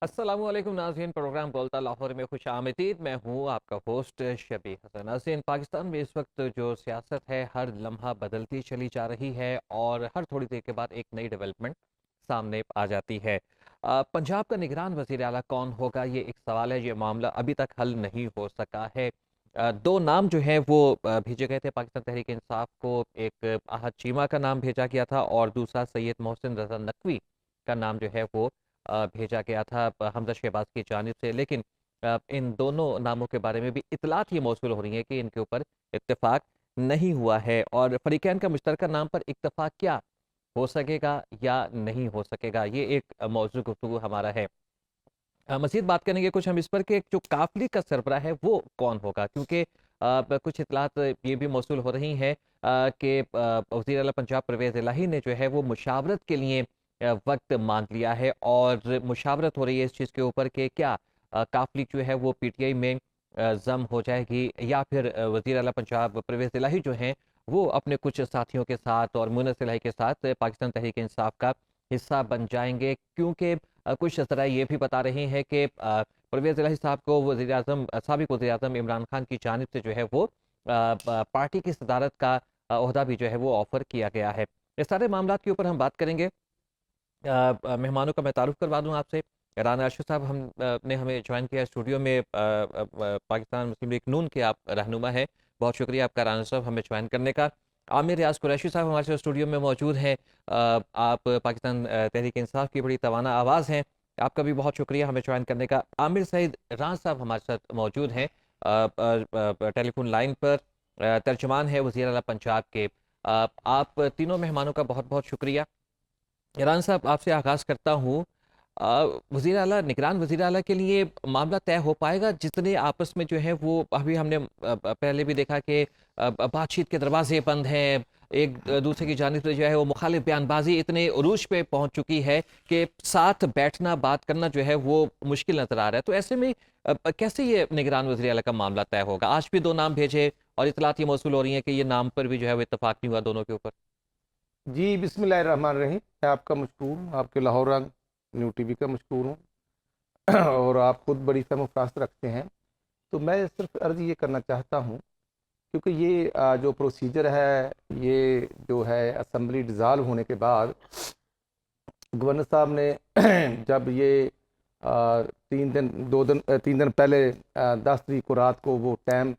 अस्सलामुअलैकुम नाज़रीन, प्रोग्राम बोलता लाहौर में खुश आमदीद। मैं हूँ आपका होस्ट शबी हसन। नाज़रीन, पाकिस्तान में इस वक्त जो सियासत है हर लम्हा बदलती चली जा रही है और हर थोड़ी देर के बाद एक नई डेवलपमेंट सामने आ जाती है। पंजाब का निगरान वज़ीर आला कौन होगा, ये एक सवाल है। ये मामला अभी तक हल नहीं हो सका है। दो नाम जो हैं वो भेजे गए थे पाकिस्तान तहरीक इंसाफ को। एक आहद चीमा का नाम भेजा गया था और दूसरा सैयद मोहसिन रजा नकवी का नाम जो है वो भेजा गया था हमजा शहबाज की जानिब से। लेकिन इन दोनों नामों के बारे में भी इतलात ये मौसूल हो रही है कि इनके ऊपर इत्तेफाक नहीं हुआ है और फरीकैन का मुश्तरका नाम पर इत्तेफाक क्या हो सकेगा या नहीं हो सकेगा, ये एक मौजू गुफ्तगू हमारा है। मज़ीद बात करेंगे कुछ हम इस पर कि जो काफिले का सरबराह है वो कौन होगा, क्योंकि कुछ इतलात ये भी मौसूल हो रही हैं कि वज़ीर आला पंजाब परवेज़ इलाही ने जो है वो मुशावरत के लिए वक्त मांग लिया है और मुशावरत हो रही है इस चीज़ के ऊपर कि क्या काफिली जो है वो पीटीआई में जम हो जाएगी या फिर वज़ीर आला पंजाब परवेज़ इलाही जो हैं वो अपने कुछ साथियों के साथ और मुनस इलाही के साथ पाकिस्तान तहरीक इंसाफ का हिस्सा बन जाएंगे। क्योंकि कुछ ज़राए ये भी बता रहे हैं कि परवेज़ इलाही साहब को वज़ीर-ए-आज़म साबिक़ वज़ीर-ए-आज़म इमरान खान की जानिब से जो है वो पार्टी की सदारत का ओहदा भी जो है वो ऑफ़र किया गया है। इस सारे मामलात के ऊपर हम बात करेंगे। मेहमानों का मैं तारुफ़ करवा दूँ आपसे। राना अर्शद साहब ने हमें जॉइन किया स्टूडियो में। पाकिस्तान मुस्लिम लीग नून के आप रहनुमा हैं। बहुत शुक्रिया आपका राना साहब हमें जॉइन करने का। आमिर रियाज़ कुरैशी साहब हमारे साथ स्टूडियो में मौजूद हैं। आप पाकिस्तान तहरीक इंसाफ की बड़ी तवाना आवाज़ हैं। आपका भी बहुत शुक्रिया हमें जॉइन करने का। आमिर सईद राज साहब हमारे साथ मौजूद हैं टेलीफ़ोन लाइन पर। तर्जुमान है वज़ीर आला पंजाब के। आप तीनों मेहमानों का बहुत-बहुत शुक्रिया। ईरान साहब आपसे आगाज़ करता हूँ। वज़ीर आला निगरान वज़ीर आला के लिए मामला तय हो पाएगा, जितने आपस में जो है वो अभी हमने पहले भी देखा कि बातचीत के दरवाजे बंद हैं, एक दूसरे की जानिब से जो है वो मुखालिफ बयानबाजी इतने उरूज पे पहुंच चुकी है कि साथ बैठना बात करना जो है वो मुश्किल नज़र आ रहा है। तो ऐसे में कैसे ये निगरान वज़ीर आला का मामला तय होगा? आज भी दो नाम भेजे और इतलात ये मौसूल हो रही हैं कि ये नाम पर भी जो है वो इत्तेफाक नहीं हुआ दोनों के ऊपर। जी बिस्मिल्लाहिर्रहमानिर्रहीम। मैं आपका मशकूर हूँ, आपके लाहौर रंग न्यू टीवी का मशकूर हूँ। और आप खुद बड़ी फहम फरास्त रखते हैं। तो मैं सिर्फ अर्ज़ ये करना चाहता हूँ, क्योंकि ये जो प्रोसीजर है, ये जो है असम्बली डिज़ाल्व होने के बाद गवर्नर साहब ने जब ये 3 दिन पहले 10 तारीख को रात को वो टाइम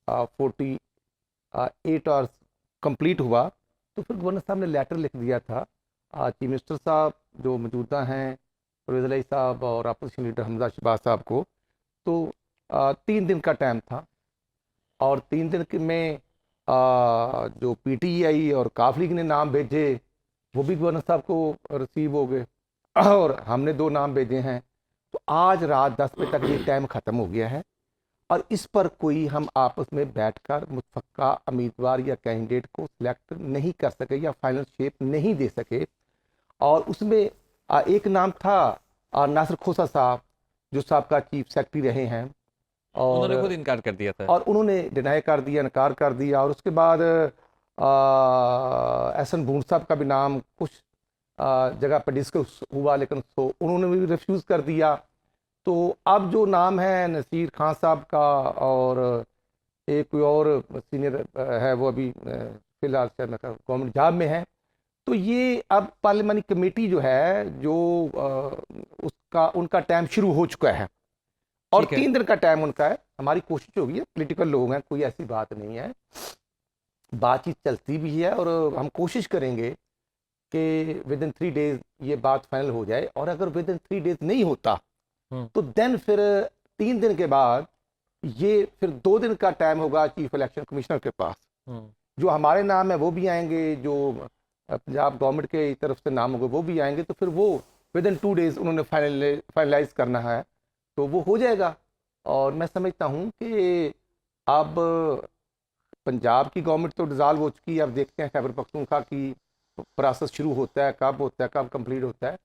48 आवर्स कंप्लीट हुआ, तो फिर गवर्नर साहब ने लेटर लिख दिया था चीफ मिनिस्टर साहब जो मौजूदा हैं, परवेज़ इलाही साहब और अपोजिशन लीडर हमजा शहबाज साहब को। तो 3 दिन का टाइम था और 3 दिन में जो पीटीआई और काफ लीग ने नाम भेजे वो भी गवर्नर साहब को रिसीव हो गए और हमने 2 नाम भेजे हैं। तो आज रात 10 बजे तक ये टाइम ख़त्म हो गया है और इस पर कोई हम आपस में बैठकर मुतफ़क्का उम्मीदवार या कैंडिडेट को सिलेक्ट नहीं कर सके या फाइनल शेप नहीं दे सके। और उसमें एक नाम था नासिर खोसा साहब, जो साहब का चीफ सेक्रेटरी रहे हैं। और उन्होंने खुद इनकार कर दिया था। उन्होंने डिनाई कर दिया, इनकार कर दिया। और उसके बाद एहसन बून साहब का भी नाम कुछ जगह पर डिस्कस हुआ, लेकिन तो उन्होंने भी रिफ्यूज़ कर दिया। तो अब जो नाम है नसीर खान साहब का और एक कोई और सीनियर है, वो अभी फिलहाल शायद गवर्नमेंट जॉब में है। तो ये अब पार्लियामानी कमेटी जो है, जो उसका उनका टाइम शुरू हो चुका है और ठीक है। 3 दिन का टाइम उनका है। हमारी कोशिश होगी है, पॉलिटिकल लोग हैं, कोई ऐसी बात नहीं है, बातचीत चलती भी है और हम कोशिश करेंगे कि विद इन 3 डेज ये बात फाइनल हो जाए। और अगर विद इन 3 डेज नहीं होता हम्म। तो देन फिर 3 दिन के बाद ये फिर 2 दिन का टाइम होगा चीफ इलेक्शन कमिश्नर के पास। हम्म। जो हमारे नाम है वो भी आएंगे, जो पंजाब गवर्नमेंट के तरफ से नाम होंगे वो भी आएंगे। तो फिर वो विद इन 2 डेज उन्होंने फाइनलाइज करना है, तो वो हो जाएगा। और मैं समझता हूँ कि अब पंजाब की गवर्नमेंट तो डिज़ाल्व हो चुकी है। अब देखते हैं खैबर पख्तूनख्वा की प्रोसेस शुरू होता है, कब कंप्लीट होता है।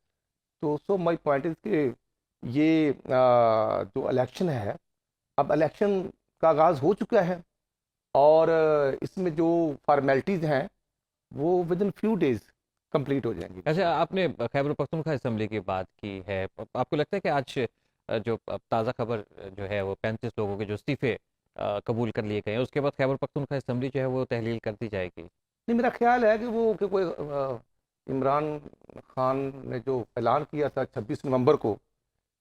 तो सो माय पॉइंट इज़ कि ये जो इलेक्शन है, अब इलेक्शन का आगाज़ हो चुका है और इसमें जो फॉर्मेलिटीज़ हैं वो with in few days complete हो जाएंगी। अच्छा, आपने खैबर पख्तूनख्वा असेंबली की बात की है, आपको लगता है कि आज जो ताज़ा खबर जो है वो 35 लोगों के जो इस्तीफे कबूल कर लिए गए हैं, उसके बाद खैबर पख्तूनख्वा असेंबली जो है वो तहलील कर दी जाएगी? नहीं, मेरा ख्याल है कि वो कि कोई इमरान खान ने जो ऐलान किया था 26 नवंबर को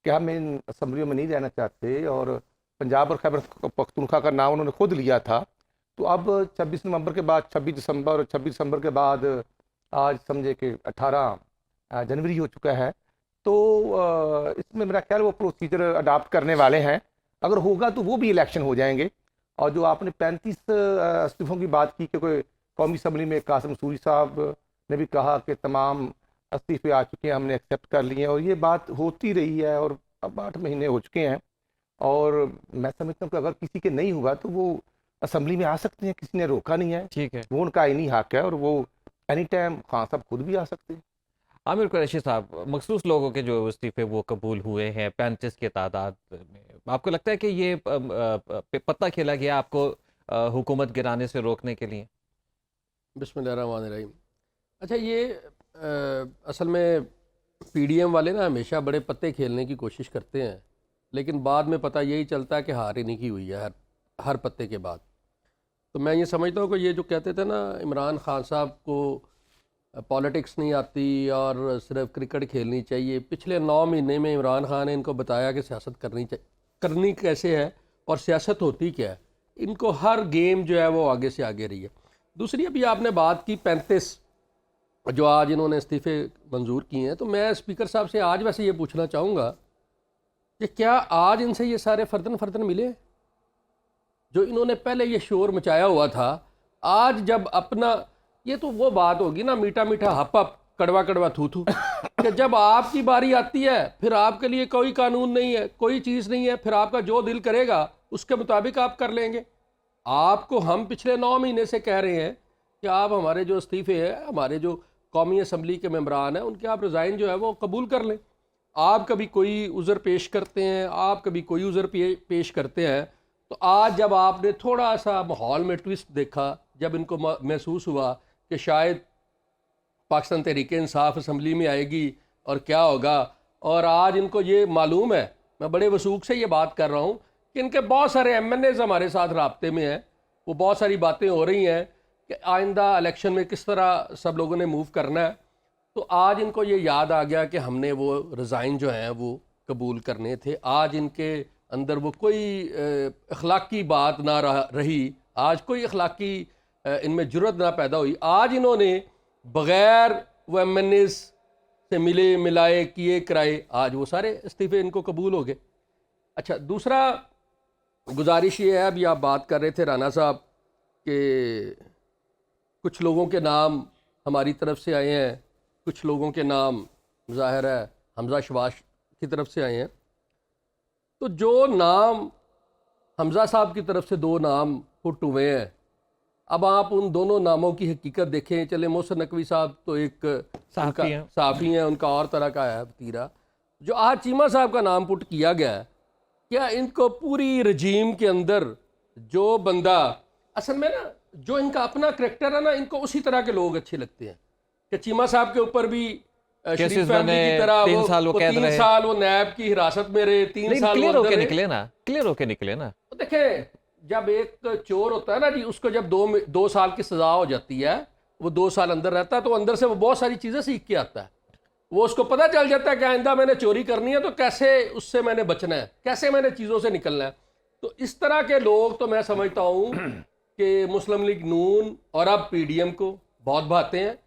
कि हम इन असम्बलियों में नहीं रहना चाहते, और पंजाब और खैबर पख्तूनख्वा का नाम उन्होंने खुद लिया था, तो अब 26 नवंबर के बाद 26 दिसंबर और 26 दिसंबर के बाद आज समझे कि 18 जनवरी हो चुका है। तो इसमें मेरा ख्याल वो प्रोसीजर अडाप्ट करने वाले हैं। अगर होगा तो वो भी इलेक्शन हो जाएंगे। और जो आपने 35 इस्तीफों की बात की कि कोई कौमी असम्बली में कासिम सूरी साहब ने भी कहा कि तमाम इस्तीफे आ चुके हैं, हमने एक्सेप्ट कर लिए हैं, और ये बात होती रही है और अब 8 महीने हो चुके हैं। और मैं समझता हूँ कि अगर किसी के नहीं हुआ तो वो असम्बली में आ सकते हैं, किसी ने रोका नहीं है। ठीक है। वो उनका आईनी हक है और वो एनी टाइम खान साहब खुद भी आ सकते हैं। आमिर कुरैशी साहब, मखसूस लोगों के जो इस्तीफे वो कबूल हुए हैं 35 की तादाद में, आपको लगता है कि ये पत्ता खेला गया आपको हुकूमत गिराने से रोकने के लिए? बिस्मिल्लाहिर्रहमानिर्रहीम। अच्छा, ये असल में पीडीएम वाले ना हमेशा बड़े पत्ते खेलने की कोशिश करते हैं, लेकिन बाद में पता यही चलता है कि हार इन्हीं की हुई है हर पत्ते के बाद। तो मैं ये समझता हूँ कि ये जो कहते थे ना इमरान खान साहब को पॉलिटिक्स नहीं आती और सिर्फ क्रिकेट खेलनी चाहिए, पिछले 9 महीने में इमरान खान ने इनको बताया कि सियासत करनी कैसे है और सियासत होती क्या है। इनको हर गेम जो है वो आगे से आगे रही है। दूसरी, अभी आपने बात की 35 जो आज इन्होंने इस्तीफ़े मंजूर किए हैं, तो मैं स्पीकर साहब से आज वैसे ये पूछना चाहूँगा कि क्या आज इनसे ये सारे फर्दन फर्दन मिले जो इन्होंने पहले ये शोर मचाया हुआ था? आज जब अपना, ये तो वो बात होगी ना, मीठा मीठा हप हप कड़वा कड़वा थू थू, कि जब आपकी बारी आती है फिर आपके लिए कोई कानून नहीं है, कोई चीज़ नहीं है, फिर आपका जो दिल करेगा उसके मुताबिक आप कर लेंगे। आपको हम पिछले 9 महीने से कह रहे हैं कि आप हमारे जो इस्तीफ़े हैं, हमारे जो कौमी असम्बली के मेंबरान हैं, उनके आप रिज़ाइन जो है वो कबूल कर लें। आप कभी कोई उज़र पेश करते हैं, आप कभी कोई उज़र पेश करते हैं। तो आज जब आपने थोड़ा सा माहौल में ट्विस्ट देखा, जब इनको महसूस हुआ कि शायद पाकिस्तान तहरीक-ए-इंसाफ असम्बली में आएगी और क्या होगा, और आज इनको ये मालूम है, मैं बड़े वसूख से ये बात कर रहा हूँ कि इनके बहुत सारे एमएनएज़ हमारे साथ राब्ते में हैं, वो बहुत सारी बातें हो रही हैं कि आइंदा इलेक्शन में किस तरह सब लोगों ने मूव करना है। तो आज इनको ये याद आ गया कि हमने वो रिज़ाइन जो हैं वो कबूल करने थे। आज इनके अंदर वो कोई अखलाकी बात ना रही, आज कोई अखलाकी इनमें जुर्रत ना पैदा हुई। आज इन्होंने बग़ैर वो एमएनएज़ से मिले मिलाए किए कराए, आज वो सारे इस्तीफ़े इनको कबूल हो गए। अच्छा, दूसरा गुजारिश ये है, अभी आप बात कर रहे थे राना साहब कि कुछ लोगों के नाम हमारी तरफ से आए हैं, कुछ लोगों के नाम ज़ाहिर है हमज़ा शबाश की तरफ से आए हैं। तो जो नाम हमज़ा साहब की तरफ से 2 नाम पुट हुए हैं, अब आप उन दोनों नामों की हकीकत देखें। चले मोहसिन नकवी साहब तो एक सहाफ़ी हैं, उनका और तरह का है वतीरा। जो आज चीमा साहब का नाम पुट किया गया है, क्या इनको पूरी रजीम के अंदर जो बंदा, असल में ना जो इनका अपना करैक्टर है ना, इनको उसी तरह के लोग अच्छे लगते हैं कि चीमा साहब के ऊपर भी शरीफ फैमिली की तरह 3 साल वो कैद रहे, 3 साल वो नैब की हिरासत में रहे, 3 साल क्लियर होके निकले ना, क्लियर होके निकले ना। तो देखें, जब एक चोर होता है ना जी, उसको जब 2 साल की सजा हो जाती है, वो 2 साल अंदर रहता है, तो अंदर से वो बहुत सारी चीज़ें सीख के आता है। वो उसको पता चल जाता है कि आइंदा मैंने चोरी करनी है तो कैसे उससे मैंने बचना है, कैसे मैंने चीज़ों से निकलना है। तो इस तरह के लोग तो मैं समझता हूँ कि मुस्लिम लीग नून और अब पीडीएम को बहुत भाते हैं,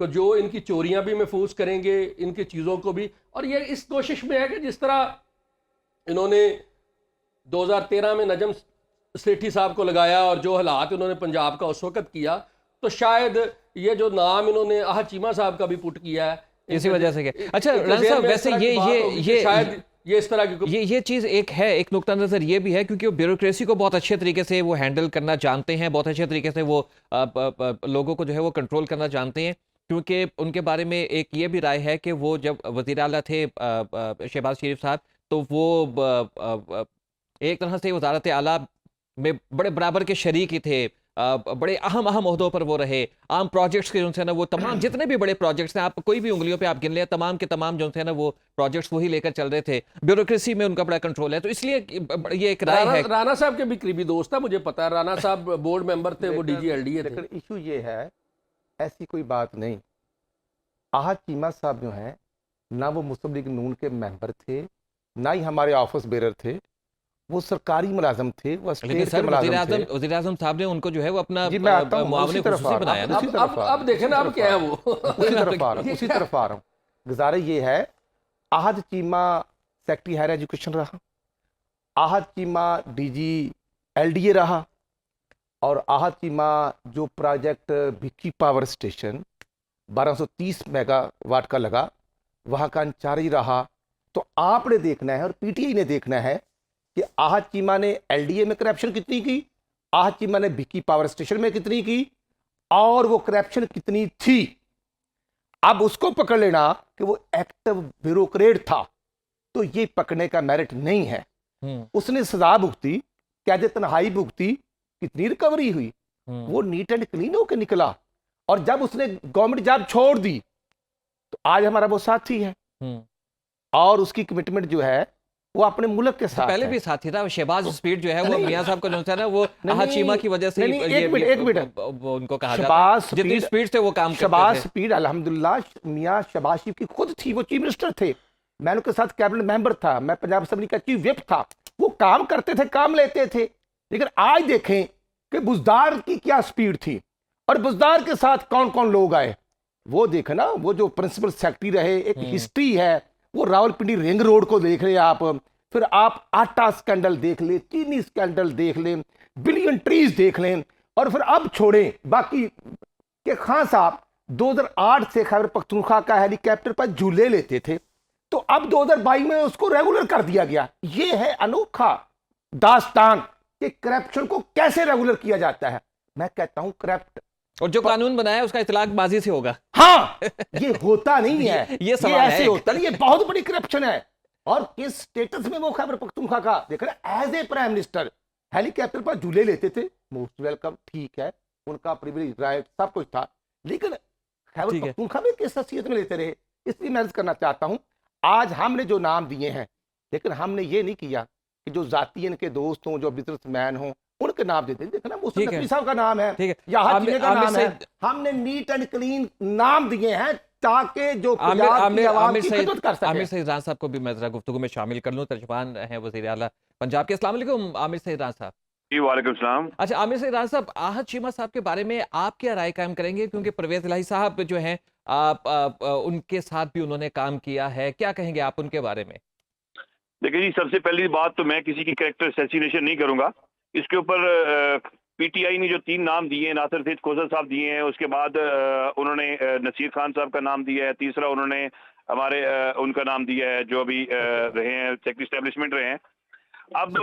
तो जो इनकी चोरियां भी महफूज करेंगे, इनकी चीज़ों को भी। और ये इस कोशिश में है कि जिस तरह इन्होंने 2013 में नजम सेठी साहब को लगाया और जो हालात इन्होंने पंजाब का उस वक्त किया, तो शायद ये जो नाम इन्होंने आह चीमा साहब का भी पुट किया है इसी वजह से। अच्छा राना साहब, वैसे ये शायद ये इस तरह की ये चीज़ एक है, एक नुक्ता नज़र ये भी है क्योंकि वो ब्यूरोक्रेसी को बहुत अच्छे तरीके से वो हैंडल करना जानते हैं, बहुत अच्छे तरीके से वो लोगों को जो है वो कंट्रोल करना जानते हैं। क्योंकि उनके बारे में एक ये भी राय है कि वो जब वज़ीर आला थे शहबाज शरीफ साहब, तो वो एक तरह से वज़ारत आला में बड़े बराबर के शरीक ही थे बड़े अहम अहम ओहदों पर वो रहे, आम प्रोजेक्ट्स के जो है ना वो तमाम जितने भी बड़े प्रोजेक्ट्स हैं, आप कोई भी उंगलियों पे आप गिन लें, तमाम के तमाम जो है ना वो प्रोजेक्ट्स वही लेकर चल रहे थे, ब्यूरोक्रेसी में उनका बड़ा कंट्रोल है, तो इसलिए ये एक राय है। राणा साहब के भी करीबी दोस्त था, मुझे पता है, राणा साहब बोर्ड मेंबर थे, वो लेकिन DG LDA थे। लेकिन इशू ये है, ऐसी कोई बात नहीं। आहद चीमा साहब जो हैं, ना वो मुस्लिम लीग नून के मेंबर थे, ना ही हमारे ऑफिस बेरर थे, वो सरकारी मुलाजम थे, वो लेकिन स्टेट के सर मुलाजम थे। वजीर आजम साहब ने उनको जो है वो अपना जी मैं आता हूँ, मुआवने उसी तरफ खुसूसी आ बनाया रहा ना। हूँ, उसी तरफ आ रहा अब हूँ, देखें ना, उसी अब तरफ क्या आ है रहा हूँ, वो उसी तरफ आ रहा हूँ, उसी तरफ आ रहा हूँ। गुजारिश ये है, Ahad Cheema secretary higher education रहा, आहद चीमा DG LDA रहा, और आहद चीमा जो प्रोजेक्ट भिक्की पावर स्टेशन 1230 मेगावाट का लगा, वहां का इंचार्ज रहा। तो आपने देखना है और PTI ने देखना है कि आहद चीमा ने LDA में करप्शन कितनी की, आहद चीमा ने भिक्की पावर स्टेशन में कितनी की, और वो करप्शन कितनी थी। अब उसको पकड़ लेना कि वो एक्टिव ब्यूरोक्रेट था, तो ये पकड़ने का मेरिट नहीं है। उसने सजा भुगती, कैद तन्हाई भुगती, कितनी रिकवरी हुई, वो नीट एंड क्लीन होकर निकला, और जब उसने गवर्नमेंट जॉब छोड़ दी तो आज हमारा वो साथी है, और उसकी कमिटमेंट जो है वो अपने मुल्क के साथ पहले है। भी साथी था, शहबाज स्पीड जो है वो नहीं, मियां साहब का जो था ना वो आहद चीमा की वजह से नहीं, ये एक मिनट वो उनको कहा जाता है, जितनी स्पीड से वो काम शहबाज करते थे। स्पीड अल्हम्दुलिल्लाह मियां शहबाज शरीफ की खुद थी, वो चीफ मिनिस्टर थे, मैं उनके साथ कैबिनेट मेंबर था, मैं पंजाब असेंबली का चीफ व्हिप था, वो काम करते थे, काम लेते थे। लेकिन आज देखें कि बुजदार की क्या स्पीड थी, और बुजदार के साथ कौन कौन लोग आए, वो देखे ना, वो जो प्रिंसिपल सेक्रेटरी रहे, एक हिस्ट्री है, वो रावलपिंडी रिंग रोड को देख ले आप, फिर आप आटा स्कैंडल देख ले, चीनी स्कैंडल देख लें, बिलियन ट्रीज देख लें, और फिर अब छोड़ें बाकी कि खान साहब 2008 से खैबर पख्तूनख्वा का हेलीकॉप्टर पर झूले लेते थे, तो अब 2022 में उसको रेगुलर कर दिया गया। ये है अनोखा दास्तान कि करप्शन को कैसे रेगुलर किया जाता है। मैं कहता हूं करप्ट, और जो कानून बनाया उसका इतलाक बाजी से होगा। हाँ, ये होता नहीं है, ये सवाल ऐसे है। होता नहीं, ये बहुत बड़ी करप्शन है। और किस स्टेटस में वो खैबर पख्तूनख्वा का देख रहे, as a prime minister helicopter पर झूले लेते थे, मोस्ट वेलकम, ठीक है, उनका प्रिविलेज राइट सब कुछ था, लेकिन खैबर पख्तूनख्वा में किस हैसियत में लेते रहे। इसलिए मैं करना चाहता हूं, आज हमने जो नाम दिए हैं, लेकिन हमने ये नहीं किया कि जो जाती इनके दोस्त हों, जो बिजनेसमैन हों, उनके नाम देते हैं। देखना मुस्लिम नकवी साहब का नाम है, या आहद चीमा का नाम है, हमने नीट एंड क्लीन नाम दिए हैं ताकि जो पंजाब की आवाम की खिदमत कर सके। आमिर सईद राना साहब को भी मैं जरा गुफ्तगू में शामिल कर लूं, तर्जुमान हैं वज़ीर आला पंजाब के। अस्सलाम वालेकुम आमिर सईद राना साहब। जी वालेकुम सलाम। अच्छा आमिर सईद राना साहब, आहद चीमा साहब के बारे में आप क्या राय कायम करेंगे, क्योंकि परवेज इलाही साहब जो हैं उनके साथ भी उन्होंने काम किया है, क्या कहेंगे आप उनके बारे में? देखिए जी, सबसे पहली बात तो मैं किसी की कैरेक्टर असैसिनेशन नहीं करूंगा। इसके ऊपर PTI ने जो 3 नाम दिए हैं, नासिर सईद खोसर साहब दिए हैं, उसके बाद उन्होंने नसीर खान साहब का नाम दिया है, तीसरा उन्होंने हमारे उनका नाम दिया है जो अभी रहे हैं सेक्रेटरी एस्टेब्लिशमेंट रहे हैं। अब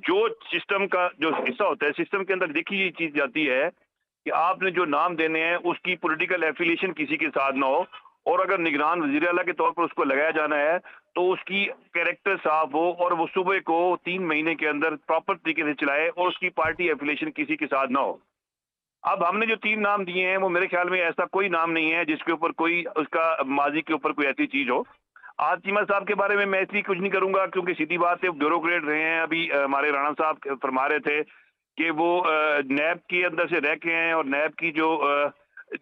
जो सिस्टम का जो हिस्सा होता है, सिस्टम के अंदर देखिए ये चीज जाती है कि आपने जो नाम देने हैं उसकी पॉलिटिकल एफिलिएशन किसी के साथ ना हो, और अगर निगरान वजीर आला के तौर पर उसको लगाया जाना है तो उसकी कैरेक्टर साफ हो, और वो सुबह को 3 महीने के अंदर प्रॉपर तरीके से चलाए, और उसकी पार्टी एफिलिएशन किसी के साथ ना हो। अब हमने जो 3 नाम दिए हैं वो मेरे ख्याल में ऐसा कोई नाम नहीं है जिसके ऊपर कोई उसका माजी के ऊपर कोई ऐसी चीज हो। आहद चीमा साहब के बारे में मैं इसलिए कुछ नहीं करूंगा क्योंकि सीधी बात है, ब्यूरोक्रेट रहे हैं। अभी हमारे राणा साहब फरमा रहे थे कि वो नैब के अंदर से रह के हैं, और नैब की जो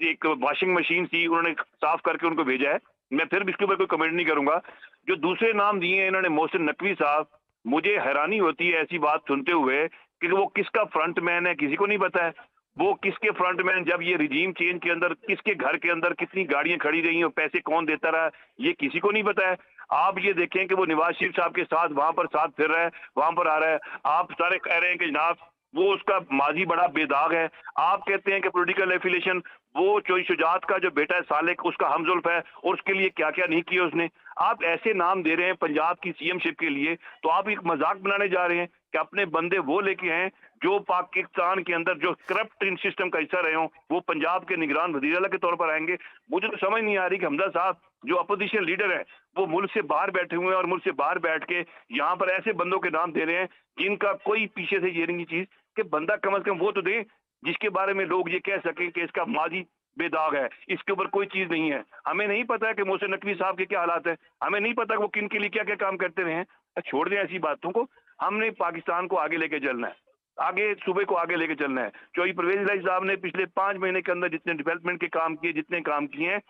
एक वॉशिंग मशीन थी उन्होंने साफ करके उनको भेजा है। मैं फिर भी इसके ऊपर कोई कमेंट नहीं करूंगा। जो दूसरे नाम दिए हैं इन्होंने, मोहसिन नकवी साहब, मुझे हैरानी होती है ऐसी बात सुनते हुए कि वो किसका फ्रंट मैन है किसी को नहीं पता है। वो किसके फ्रंट मैन, जब ये रिजीम चेंज के अंदर किसके घर के अंदर कितनी गाड़ियां खड़ी रही और पैसे कौन देता रहा, ये किसी को नहीं पता है। आप ये देखें कि वो नवाज शरीफ साहब के साथ वहां पर साथ फिर रहा है, वहां पर आ रहा है। आप सारे कह रहे हैं कि जनाब वो उसका माजी बड़ा बेदाग है। आप कहते हैं कि पॉलिटिकल एफिलिएशन, वो चोई शुजात का जो बेटा है सालेक, उसका हमजुल्फ है, और उसके लिए क्या क्या नहीं किया उसने। आप ऐसे नाम दे रहे हैं पंजाब की CM शिप के लिए, तो आप एक मजाक बनाने जा रहे हैं कि अपने बंदे वो लेके हैं जो पाकिस्तान के अंदर जो करप्ट सिस्टम का हिस्सा रहे हों, वो पंजाब के निगरान वज़ीर आला के तौर पर आएंगे। मुझे तो समझ नहीं आ रही कि हमजा साहब जो अपोजिशन लीडर है वो मुल्क से बाहर बैठे हुए हैं, और मुल्क से बाहर बैठ के यहाँ पर ऐसे बंदों के नाम दे रहे हैं जिनका कोई पीछे से ये नहीं चीज कि बंदा कम से कम वो तो दें जिसके बारे में लोग ये कह सकें कि इसका माजी बेदाग है, इसके ऊपर कोई चीज नहीं है। हमें नहीं पता कि मोहसिन नकवी साहब के क्या हालात है, हमें नहीं पता कि वो किन के लिए क्या क्या काम करते रहे हैं। छोड़ दें ऐसी बातों को, हमने पाकिस्तान को आगे लेके चलना है, आगे सूबे को आगे लेके चलना है। चौधरी परवेज इलाही साहब ने पिछले 5 महीने के अंदर जितने डेवलपमेंट के काम किए, जितने काम किए हैं,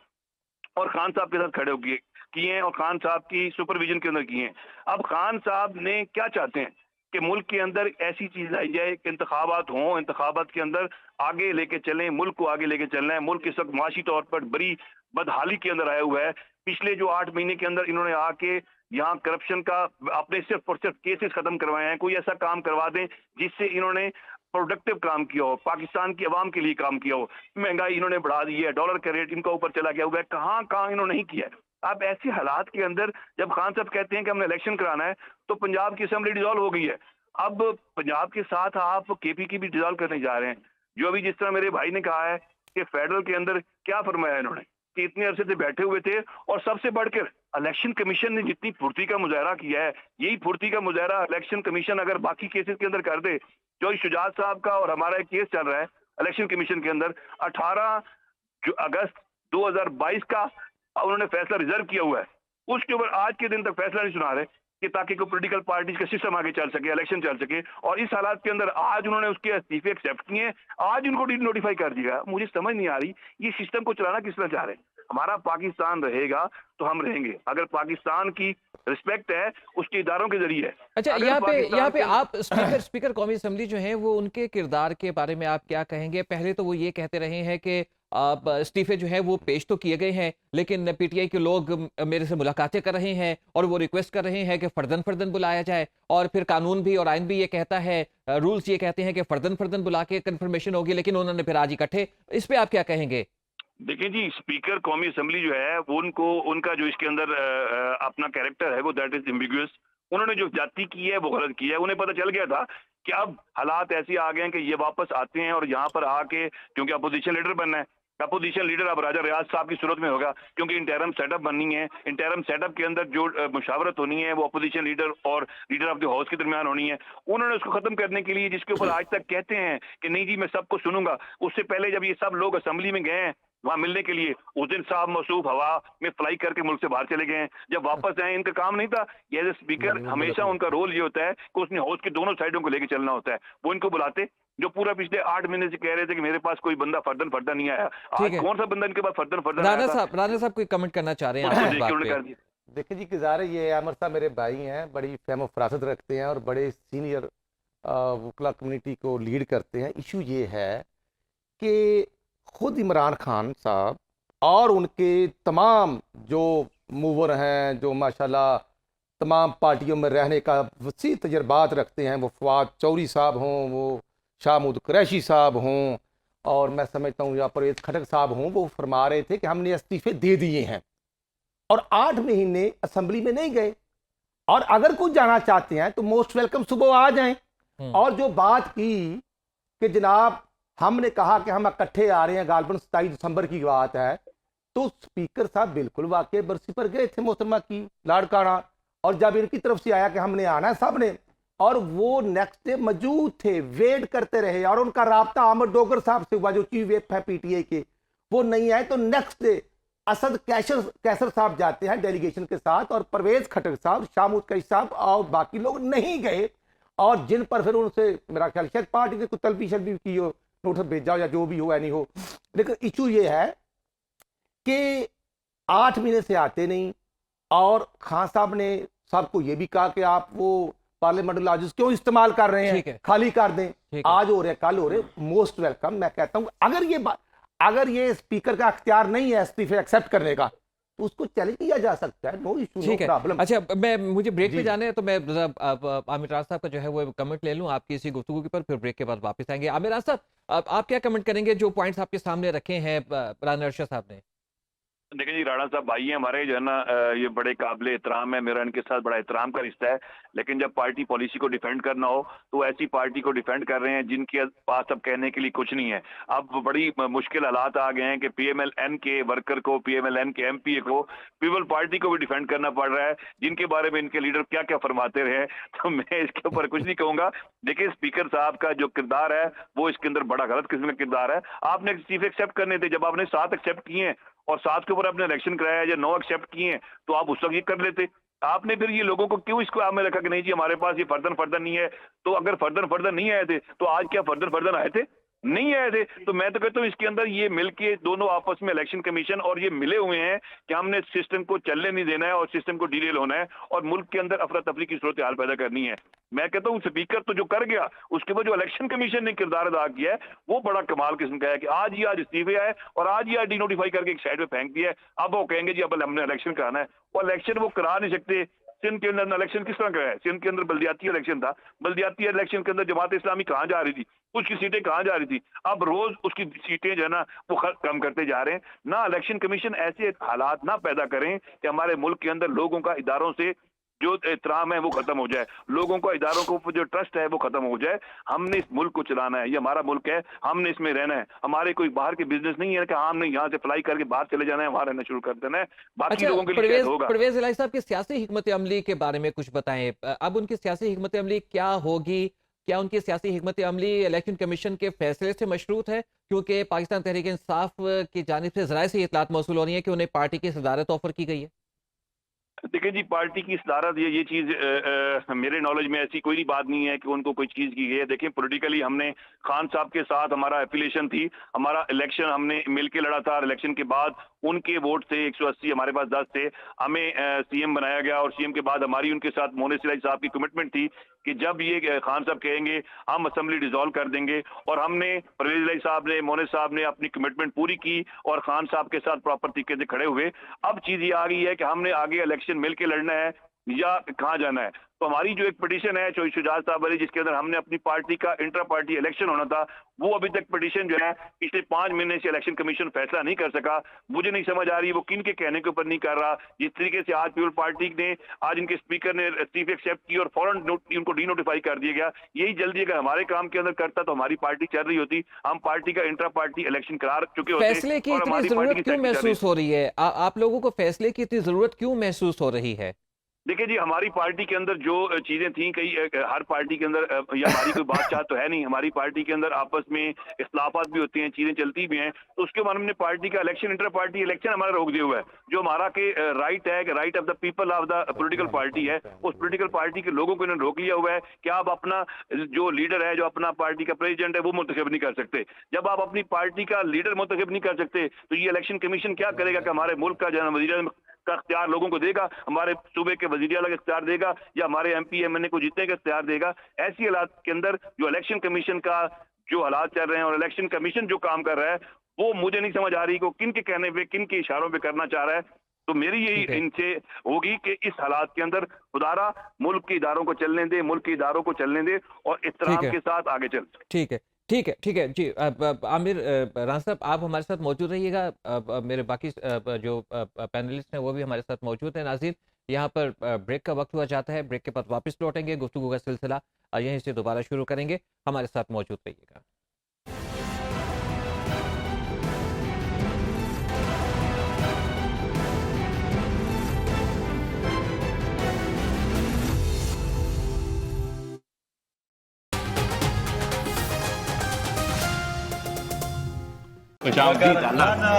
और खान साहब के साथ खड़े होकर किए हैं, और खान साहब की सुपरविजन के अंदर किए हैं। अब खान साहब ने क्या चाहते हैं कि मुल्क के अंदर ऐसी चीज लाई जाए कि इंतखाबात हों, इंतखाबात के अंदर आगे लेके चलें, मुल्क को आगे लेके चलना है। मुल्क इस वक्त माशी तौर पर बड़ी बदहाली के अंदर आया हुआ है। पिछले जो 8 महीने के अंदर इन्होंने आके यहाँ करप्शन का अपने सिर्फ और सिर्फ केसेस खत्म करवाए हैं। कोई ऐसा काम करवा दें जिससे इन्होंने प्रोडक्टिव काम किया हो, पाकिस्तान की आवाम के लिए काम किया हो। महंगाई इन्होंने बढ़ा दी है, डॉलर का रेट इनका ऊपर चला गया हुआ है, कहाँ कहाँ इन्होंने नहीं किया है। अब ऐसे हालात के अंदर जब खान साहब कहते हैं कि हमने इलेक्शन कराना है, तो पंजाब की असेंबली डिसॉल्व हो गई है। अब पंजाब के साथ आप केपी की भी डिसॉल्व करने जा रहे हैं। जो अभी जिस तरह मेरे भाई ने कहा है कि फेडरल के अंदर क्या फरमाया इन्होंने कि इतने अरसे से बैठे हुए थे, और सबसे बढ़कर इलेक्शन कमीशन ने जितनी फुर्ती का मुजाहरा किया है, यही फुर्ती का मुजाहरा इलेक्शन कमीशन अगर बाकी केसेस के अंदर कर दे। जो शुजात साहब का और हमारा एक केस चल रहा है इलेक्शन कमीशन के अंदर, 18 अगस्त 2022 का उन्होंने फैसला रिजर्व किया हुआ है, उसके ऊपर आज के दिन तक फैसला नहीं सुना रहे कि ताकि कोई पॉलिटिकल पार्टीज का सिस्टम आगे चल सके, इलेक्शन चल सके। और इस हालात के अंदर आज उन्होंने उसके इस्तीफे एक्सेप्ट किए, आज उनको नोटिफाई कर दिया। मुझे समझ नहीं आ रही ये सिस्टम को चलाना किस तरह चाह रहे हैं। हमारा पाकिस्तान रहेगा तो हम रहेंगे, अगर पाकिस्तान की रिस्पेक्ट है उसके इदारों के जरिए। अच्छा, अगर यहाँ पाकिस्तान पे के आप स्पीकर कौमी असेंबली जो हैं वो उनके किरदार के बारे में आप क्या कहेंगे? पहले तो वो ये कहते रहे हैं कि आप इस्तीफे जो है वो पेश तो किए गए हैं, लेकिन पीटीआई के लोग मेरे से मुलाकातें कर रहे हैं और वो रिक्वेस्ट कर रहे हैं कि फर्दन फर्दन बुलाया जाए। और फिर कानून भी और आइन भी ये कहता है, रूल्स ये कहते हैं कि फर्दन फर्दन बुला के कंफर्मेशन होगी, लेकिन उन्होंने फिर आज इकट्ठे। इस पे आप क्या कहेंगे? देखिए जी, स्पीकर कौमी असेंबली जो है वो उनको उनका जो इसके अंदर अपना कैरेक्टर है वो दैट इज एम्बिगुअस। उन्होंने जो जाति की है वो गलत की है। उन्हें पता चल गया था कि अब हालात ऐसे आ गए हैं कि ये वापस आते हैं और यहाँ पर आके, क्योंकि अपोजिशन लीडर बनना है, अपोजिशन लीडर अब राजा रियाज साहब की सूरत में होगा, क्योंकि इंटरम सेटअप बननी है। इंटरम सेटअप के अंदर जो मुशावरत होनी है वो अपोजिशन लीडर और लीडर ऑफ द हाउस के दरमियान होनी है। उन्होंने उसको खत्म करने के लिए, जिसके ऊपर आज तक कहते हैं कि नहीं जी मैं सबको सुनूंगा, उससे पहले जब ये सब लोग असेंबली में गए हैं वहां मिलने के लिए, उस दिन साहब मौसूफ हवा में फ्लाई करके मुल्क से बाहर चले गए हैं। जब वापस आए इनका काम नहीं था, ये एज ए स्पीकर हमेशा उनका रोल ये होता है कि उसने हाउस की दोनों साइडों को लेकर चलना होता है। वो इनको बुलाते जो पूरा पिछले 8 महीने से कह रहे थे कि मेरे पास कोई बंदा फर्दन फर्दा नहीं आया। आज ठीक है। कौन सा बंदा इनके पास फर्दन फर्दा आया था? राणा साहब कोई कमेंट करना चाह रहे हैं उसको आप इस देख बात के उन्होंने पे? कर दिया। देखिए जी, गुज़ार है, ये अमर साहब मेरे भाई हैं, बड़ी फ़हम फ़रासत रखते हैं और बड़े सीनियर वकला कम्युनिटी को लीड करते हैं। इशू ये है कि खुद इमरान खान साहब और उनके तमाम जो मूवर हैं, जो माशाल्लाह तमाम पार्टियों में रहने का वसी तजर्बात रखते हैं, वो फवाद चौधरी साहब हों, वो शाहमूद कुरैशी साहब हों, और मैं समझता हूँ या परवेज़ खटक साहब हों, वो फरमा रहे थे कि हमने इस्तीफे दे दिए हैं और 8 महीने असेंबली में नहीं गए, और अगर कोई जाना चाहते हैं तो मोस्ट वेलकम, सुबह आ जाएं। और जो बात की कि जनाब हमने कहा कि हम इकट्ठे आ रहे हैं, गालबन 27 दिसंबर की बात है, तो स्पीकर साहब बिल्कुल वाकई बरसी पर गए थे मोहतरमा की लाड़काना, और जब इनकी तरफ से आया कि हमने आना है सब ने, और वो नेक्स्ट डे मौजूद थे, वेट करते रहे, और उनका राब्ता आमिर डोगर साहब से हुआ जो चीफ व्हिप है पीटीआई के, वो नहीं आए। तो नेक्स्ट डे असद कैसर साहब जाते हैं डेलीगेशन के साथ, और परवेज खटक साहब, शाहमूद कुरैशी साहब और बाकी लोग नहीं गए, और जिन पर फिर उनसे मेरा ख्याल शायद पार्टी ने कुछ तलबी शलबी की हो, नोटिस भेजा हो या जो भी हो या नहीं हो। लेकिन इशू ये है कि 8 महीने से आते नहीं, और खान साहब ने सबको ये भी कहा कि आप वो पार्लियामेंट लॉजिस क्यों इस्तेमाल कर रहे हैं, खाली कर दें। आज हो रहे कल हो रहे, मोस्ट वेलकम। मैं कहता हूं अगर ये स्पीकर का अख्तियार नहीं है इस्तीफे एक्सेप्ट करने का, तो उसको चैलेंज किया जा सकता है, नो इशू, नो प्रॉब्लम। अच्छा, मुझे ब्रेक पे जाना है, तो मैं आमिर राज साहब का जो है वो कमेंट ले लूं आपकी इसी गुफ्तगू के पर, फिर ब्रेक के बाद वापस आएंगे। आमिर राज साहब, आप क्या कमेंट करेंगे जो पॉइंट्स आपके सामने रखे हैं राना अर्शद साहब ने? देखिए जी, राणा साहब भाई हैं हमारे, जो है ना, ये बड़े काबिल एहतराम है, मेरा इनके साथ बड़ा एहतराम का रिश्ता है। लेकिन जब पार्टी पॉलिसी को डिफेंड करना हो तो ऐसी पार्टी को डिफेंड कर रहे हैं जिनके पास अब कहने के लिए कुछ नहीं है। अब बड़ी मुश्किल हालात आ गए हैं कि पीएमएलएन के वर्कर को, पीएमएलएन के एमपीए को, पीपल पार्टी को भी डिफेंड करना पड़ रहा है, जिनके बारे में इनके लीडर क्या क्या फरमाते रहे। तो मैं इसके ऊपर कुछ नहीं कहूंगा। देखिए, स्पीकर साहब का जो किरदार है वो इसके अंदर बड़ा गलत किस्म का किरदार है। आपने चीफ एक्सेप्ट करने थे, जब आपने 7 एक्सेप्ट किए हैं और 7 के ऊपर आपने इलेक्शन कराया या 9 एक्सेप्ट किए हैं, तो आप उस वक्त ये कर लेते। आपने फिर ये लोगों को क्यों इसको आप में रखा कि नहीं जी हमारे पास ये फर्दन फर्दन नहीं है। तो अगर फर्दन फर्दन नहीं आए थे तो आज क्या फर्दन फर्दन आए थे? नहीं आए थे। तो मैं तो कहता हूँ इसके अंदर ये मिलके दोनों आपस में, इलेक्शन कमीशन और ये मिले हुए हैं कि हमने सिस्टम को चलने नहीं देना है और सिस्टम को डीरेल होना है और मुल्क के अंदर अफरा तफरी की सूरत हाल पैदा करनी है। मैं कहता हूँ स्पीकर तो जो कर गया, उसके बाद जो इलेक्शन कमीशन ने किरदार अदा किया है वो बड़ा कमाल किस्म का है कि आज इस्तीफे आए और आज ही आज डिनोटिफाई करके एक साइड में फेंक दिया है। अब वो कहेंगे जी अब हमने इलेक्शन कराना है। वो इलेक्शन वो करा नहीं सकते। सिंध के अंदर इलेक्शन किस तरह कराया है? सिंध के अंदर बल्दियाती इलेक्शन था। बल्दियाती इलेक्शन के अंदर जमात इस्लामी कहाँ जा रही थी? उसकी सीटें कहाँ जा रही थी? अब रोज उसकी सीटें जो है ना वो कम करते जा रहे हैं। ना इलेक्शन कमीशन ऐसे हालात ना पैदा करें कि हमारे मुल्क के अंदर लोगों का इदारों से जो एहतराम है वो खत्म हो जाए, लोगों का इदारों को ऊपर जो ट्रस्ट है वो खत्म हो जाए। हमने इस मुल्क को चलाना है, ये हमारा मुल्क है, हमने इसमें रहना है। हमारे कोई बाहर के बिजनेस नहीं है कि हमने यहाँ से फ्लाई करके बाहर चले जाना है, वहां रहना शुरू कर देना है। बाकी अच्छा, लोगों के लिए कैसे होगा? परवेज इलाही साहब की सियासी हिकमत अमली के बारे में कुछ बताएं। अब उनकी सियासी हिकमत अमली क्या होगी? क्या उनकी सियासी हिकमत अमली इलेक्शन कमीशन के फैसले से मशरूत है? क्योंकि पाकिस्तान तहरीक इंसाफ की जानिब से ज़राए से ये इतलात मौसूल हो रही है कि उन्हें पार्टी की सदारत ऑफर की गई है। देखिए जी, पार्टी की सदारत ये चीज मेरे नॉलेज में ऐसी कोई बात नहीं है कि उनको कोई चीज की गई है। देखिए, पॉलिटिकली हमने खान साहब के साथ हमारा एफिलिएशन थी, हमारा इलेक्शन हमने मिलके लड़ा था। इलेक्शन के बाद उनके वोट थे 180, हमारे पास 10 थे। हमें सीएम बनाया गया और सीएम के बाद हमारी उनके साथ मोहन सिराज साहब की कमिटमेंट थी कि जब ये खान साहब कहेंगे हम असेंबली डिसॉल्व कर देंगे। और हमने, परवेज इलाही साहब ने, मोहन साहब ने अपनी कमिटमेंट पूरी की और खान साहब के साथ प्रॉपर तरीके से खड़े हुए। अब चीज ये आ गई है कि हमने आगे इलेक्शन मिलके लड़ना है या कहाँ जाना है। तो हमारी जो एक पिटीशन है शुजात साहब वाली, जिसके अंदर हमने अपनी पार्टी का इंट्रा पार्टी इलेक्शन होना था, वो अभी तक पिटीशन जो है पिछले 5 महीने से इलेक्शन कमीशन फैसला नहीं कर सका। मुझे नहीं समझ आ रही वो किन के कहने के ऊपर नहीं कर रहा। जिस तरीके से आज पीपल पार्टी ने, आज इनके स्पीकर ने इस्तीफे एक्सेप्ट की और फौरन उनको डीनोटिफाई कर दिया गया। यही जल्दी अगर हमारे काम के अंदर करता तो हमारी पार्टी चल रही होती। हम पार्टी का इंट्रा पार्टी इलेक्शन करा चुके होते फैसले की और इतनी हमारी जरूरत पार्टी क्यों की सेटिंग चल रही। महसूस हो रही है? आप लोगों को फैसले की इतनी जरूरत क्यों महसूस हो रही है? देखिए जी, हमारी पार्टी के अंदर जो चीजें थी, कई हर पार्टी के अंदर या हमारी कोई बातचात तो है नहीं। हमारी पार्टी के अंदर आपस में इख्तलाफात भी होते हैं, चीजें चलती भी हैं। तो उसके बाद हमने पार्टी का इलेक्शन, इंटर पार्टी इलेक्शन हमारा रोक दिया हुआ है। जो हमारा के राइट है कि right of the people of the political party है, उस पॉलिटिकल पार्टी के लोगों को इन्होंने रोक लिया हुआ है कि आप अपना जो लीडर है, जो अपना पार्टी का प्रेसिडेंट है, वो मुंतखब नहीं कर सकते। जब आप अपनी पार्टी का लीडर मुंतखब नहीं कर सकते तो ये इलेक्शन कमीशन क्या करेगा कि हमारे मुल्क का जो वज़ीर का इख्तियार लोगों को देगा, हमारे सूबे के वज़ीर आला का इख्तियार देगा या हमारे एमपी एमएनए को जीतने का इख्तियार देगा? ऐसी हालात के अंदर जो इलेक्शन कमीशन का जो हालात चल रहे हैं और इलेक्शन कमीशन जो काम कर रहा है, वो मुझे नहीं समझ आ रही कि किन के कहने पे, किन के इशारों पे करना चाह रहा है। तो मेरी यही ठीक है। इनसे होगी कि इस हालात के अंदर खुदारा मुल्क के इदारों को चलने दे, मुल्क के इदारों को चलने दे और ठीक इत्तराम है। के साथ आगे चल। ठीक है, ठीक है, ठीक है जी। आमिर राना साहब, आप हमारे साथ मौजूद रहिएगा। मेरे बाकी जो पैनलिस्ट हैं वो भी हमारे साथ मौजूद हैं। नाज़रीन, यहाँ पर ब्रेक का वक्त हुआ जाता है। ब्रेक के बाद वापस लौटेंगे, गुफ्तगू का सिलसिला यहीं से दोबारा शुरू करेंगे। हमारे साथ मौजूद रहिएगा।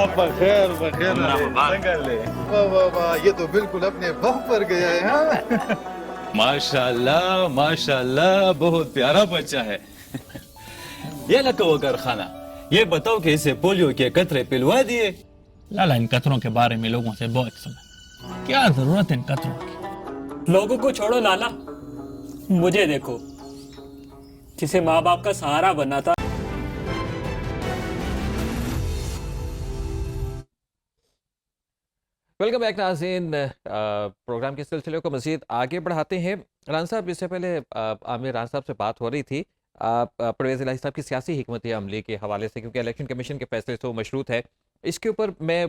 बखैर बखैर वाह वाह वाह, ये तो बिल्कुल अपने वक्त पर गया है। हाँ? माशाल्लाह माशाल्लाह, बहुत प्यारा बच्चा है। ये लकवकर खाना, ये बताओ कि इसे पोलियो के कतरे पिलवा दिए? लाला, इन कतरों के बारे में लोगों से बहुत सुना। क्या जरूरत है इन कतरों की? लोगों को छोड़ो लाला, मुझे देखो, जिसे माँ बाप का सहारा बनना था। वेलकम बैक नाज़रीन। प्रोग्राम के सिलसिले को मज़ीद आगे बढ़ाते हैं। राना साहब, इससे पहले आमिर राना साहब से बात हो रही थी परवेज़ इलाही साहब की सियासी हिकमत अमली के हवाले से, क्योंकि इलेक्शन कमीशन के फैसले से वो मशरूत है इसके ऊपर मैं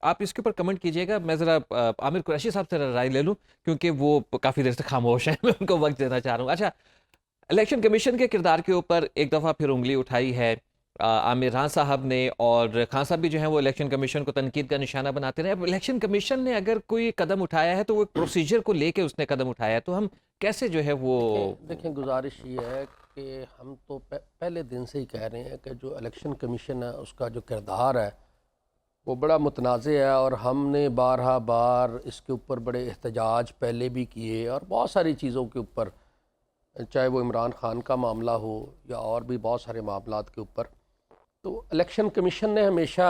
आप इसके ऊपर कमेंट कीजिएगा। मैं ज़रा आमिर कुरैशी साहब से राय ले लूँ, क्योंकि वो काफ़ी देर से खामोश हैं। मैं उनको वक्त देना चाह रहा हूँ। अच्छा, इलेक्शन कमीशन के किरदार के ऊपर एक दफ़ा फिर उंगली उठाई है आमिर खान साहब ने, और खान साहब भी जो है वो इलेक्शन कमीशन को तनकीद का निशाना बनाते रहे। अब इलेक्शन कमीशन ने अगर कोई कदम उठाया है तो वो प्रोसीजर को लेके उसने कदम उठाया है, तो हम कैसे जो है वो देखें, गुजारिश ये है कि हम तो पहले दिन से ही कह रहे हैं कि जो इलेक्शन कमीशन है उसका जो किरदार है वो बड़ा मुतनाज़ है, और हमने बारहा बार इसके ऊपर बड़े एहतजाज पहले भी किए, और बहुत सारी चीज़ों के ऊपर, चाहे वो इमरान खान का मामला हो या और भी बहुत सारे मामलात के ऊपर। तो इलेक्शन कमीशन ने हमेशा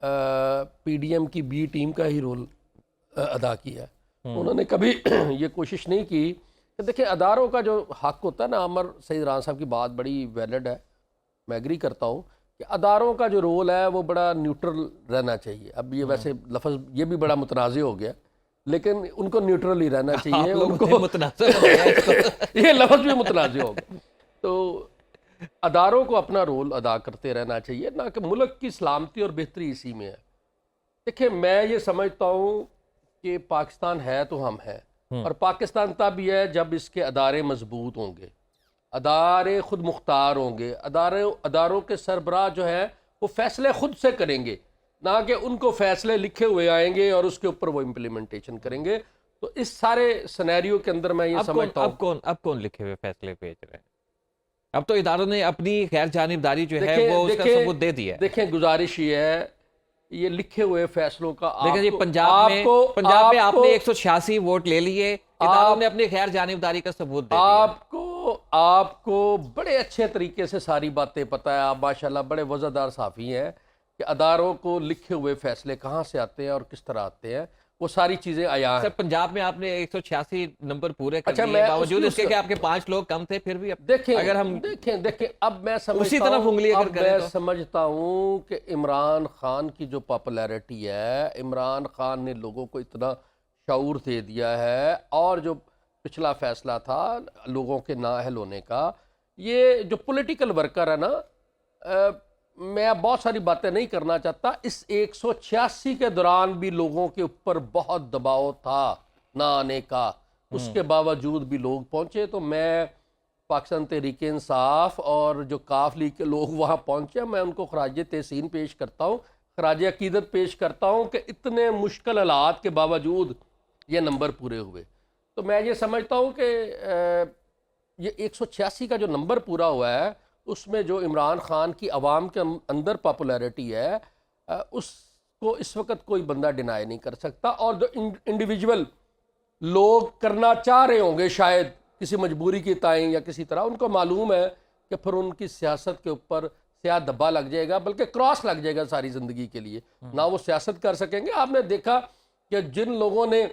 पीडीएम की बी टीम का ही रोल अदा किया है। उन्होंने कभी ये कोशिश नहीं की कि देखिए, अदारों का जो हक होता है ना, अमर सईद राना साहब की बात बड़ी वैलिड है, मैं एग्री करता हूँ कि अदारों का जो रोल है वो बड़ा न्यूट्रल रहना चाहिए। अब ये वैसे लफ्ज़ ये भी बड़ा मुतनाज़ हो गया, लेकिन उनको न्यूट्रल ही रहना चाहिए। उनको ये लफ्ज़ भी मुतनाज़ हो गया। तो अदारों को अपना रोल अदा करते रहना चाहिए, ना कि मुल्क की सलामती और बेहतरी इसी में है। देखिए, मैं ये समझता हूँ कि पाकिस्तान है तो हम हैं, और पाकिस्तान तब ही है जब इसके अदारे मजबूत होंगे, अदारे खुद मुख्तार होंगे, अदारों के सरबराह जो है वो फैसले खुद से करेंगे, ना कि उनको फैसले लिखे हुए आएंगे और उसके ऊपर वो इम्प्लीमेंटेशन करेंगे। तो इस सारे सिनेरियो के अंदर मैं ये समझता हूँ, अब कौन लिखे हुए फैसले भेज रहे हैं? अब तो इदारों ने अपनी गैर जानिबदारी जो है वो उसका सबूत दे दिया है। देखें, गुजारिश ये है, ये लिखे हुए फैसलों का देखिए जी, पंजाब में आपने 186 वोट ले लिए, इदारों ने अपनी गैर जानिबदारी का सबूत दे दिया। आपको बड़े अच्छे तरीके से सारी बातें पता है, आप माशाल्लाह बड़े वज़ादार साफ़ी हैं कि अदारों को लिखे हुए फैसले कहाँ से आते हैं और किस तरह आते हैं, वो सारी चीज़ें आया है। पंजाब में आपने 186 नंबर पूरे कर लिए, बावजूद इसके कि आपके 5 लोग कम थे, फिर भी देखें, अगर हम देखें अब मैं उसी तरफ उंगली अगर करें तो समझता हूँ कि इमरान खान की जो पॉपुलैरिटी है, इमरान खान ने लोगों को इतना शऊर दे दिया है, और जो पिछला फैसला था लोगों के नाअहल होने का, ये जो पॉलिटिकल वर्कर है ना, मैं बहुत सारी बातें नहीं करना चाहता, इस 186 के दौरान भी लोगों के ऊपर बहुत दबाव था ना आने का, उसके बावजूद भी लोग पहुंचे। तो मैं पाकिस्तान तहरीक इंसाफ और जो काफ लीग के लोग वहां पहुंचे, मैं उनको खराज तहसीन पेश करता हूं, खराज अकीदत पेश करता हूं कि इतने मुश्किल हालात के बावजूद ये नंबर पूरे हुए। तो मैं ये समझता हूं कि ये 186 का जो नंबर पूरा हुआ है, उसमें जो इमरान खान की आवाम के अंदर पॉपुलैरिटी है, उसको इस वक्त कोई बंदा डिनाई नहीं कर सकता। और जो इंडिविजुअल लोग करना चाह रहे होंगे शायद किसी मजबूरी की ताईं या किसी तरह, उनको मालूम है कि फिर उनकी सियासत के ऊपर स्याह धब्बा लग जाएगा, बल्कि क्रॉस लग जाएगा सारी ज़िंदगी के लिए, ना वो सियासत कर सकेंगे। आपने देखा कि जिन लोगों ने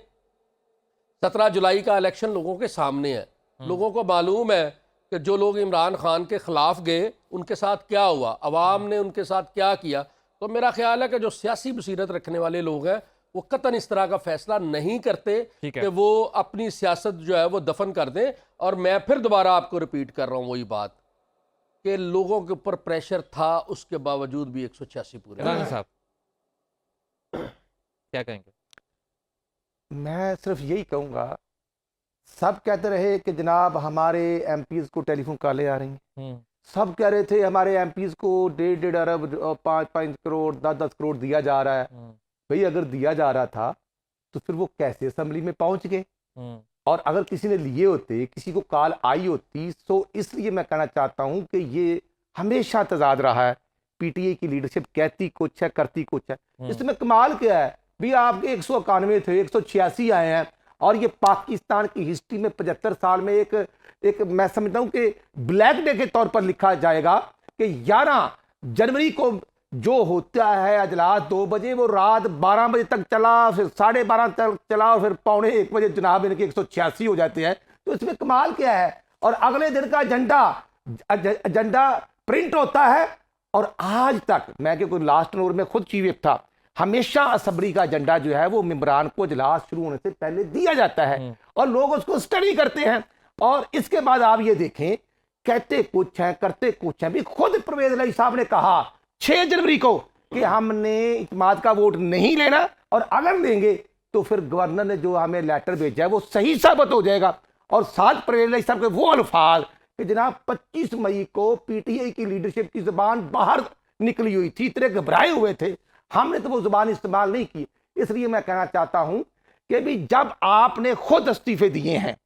17 जुलाई का इलेक्शन लोगों के सामने है, लोगों को मालूम है कि जो लोग इमरान खान के ख़िलाफ़ गए उनके साथ क्या हुआ, अवाम ने उनके साथ क्या किया। तो मेरा ख्याल है कि जो सियासी बसीरत रखने वाले लोग हैं वो कतन इस तरह का फैसला नहीं करते कि वो अपनी सियासत जो है वो दफन कर दें। और मैं फिर दोबारा आपको रिपीट कर रहा हूँ वही बात कि लोगों के ऊपर प्रेशर था, उसके बावजूद भी 186 पूरे। राना साहब क्या कहेंगे? मैं सिर्फ यही कहूँगा, सब कहते रहे कि जनाब हमारे एमपीज़ को टेलीफोन कॉलें आ रही हैं, सब कह रहे थे हमारे एमपीज़ को 1.5 अरब 5 करोड़ 10 करोड़ दिया जा रहा है। भाई अगर दिया जा रहा था तो फिर वो कैसे असेंबली में पहुंच गए? और अगर किसी ने लिए होते, किसी को कॉल आई होती, तो इसलिए मैं कहना चाहता हूं कि ये हमेशा तजाद रहा है। पीटीआई की लीडरशिप कहती कुछ है, करती कुछ है। इसमें कमाल क्या है भी, आपके 191 थे, 186 आए हैं, और ये पाकिस्तान की हिस्ट्री में 75 साल में एक मैं समझता हूं कि ब्लैक डे के तौर पर लिखा जाएगा कि 11 जनवरी को जो होता है अजलास 2 बजे, वो रात 12 बजे तक चला, फिर 12:30 तक चला, और फिर 12:45 बजे जनाब इनके 186 हो जाते हैं। तो इसमें कमाल क्या है? और अगले दिन का एजेंडा प्रिंट होता है, और आज तक मैं कि कोई लास्ट नोर में खुद चीफ था, हमेशा असेंबली का एजेंडा जो है वो मेंबरान को इजलास शुरू होने से पहले दिया जाता है, और लोग उसको स्टडी करते हैं। और इसके बाद आप ये देखें, कहते कुछ हैं करते कुछ हैं। भी खुद परवेज इलाही साहब ने कहा 6 जनवरी को कि हमने इत्मीनान का वोट नहीं लेना, और अगर लेंगे तो फिर गवर्नर ने जो हमें लेटर भेजा है वो सही साबित हो जाएगा। और साथ परवेज साहब के वो अल्फाज कि जनाब 25 मई को पीटीआई की लीडरशिप की जुबान बाहर निकली हुई थी, इतने घबराए हुए थे, हमने तो वो जुबान इस्तेमाल नहीं की। इसलिए मैं कहना चाहता हूं कि भी जब आपने खुद इस्तीफे दिए हैं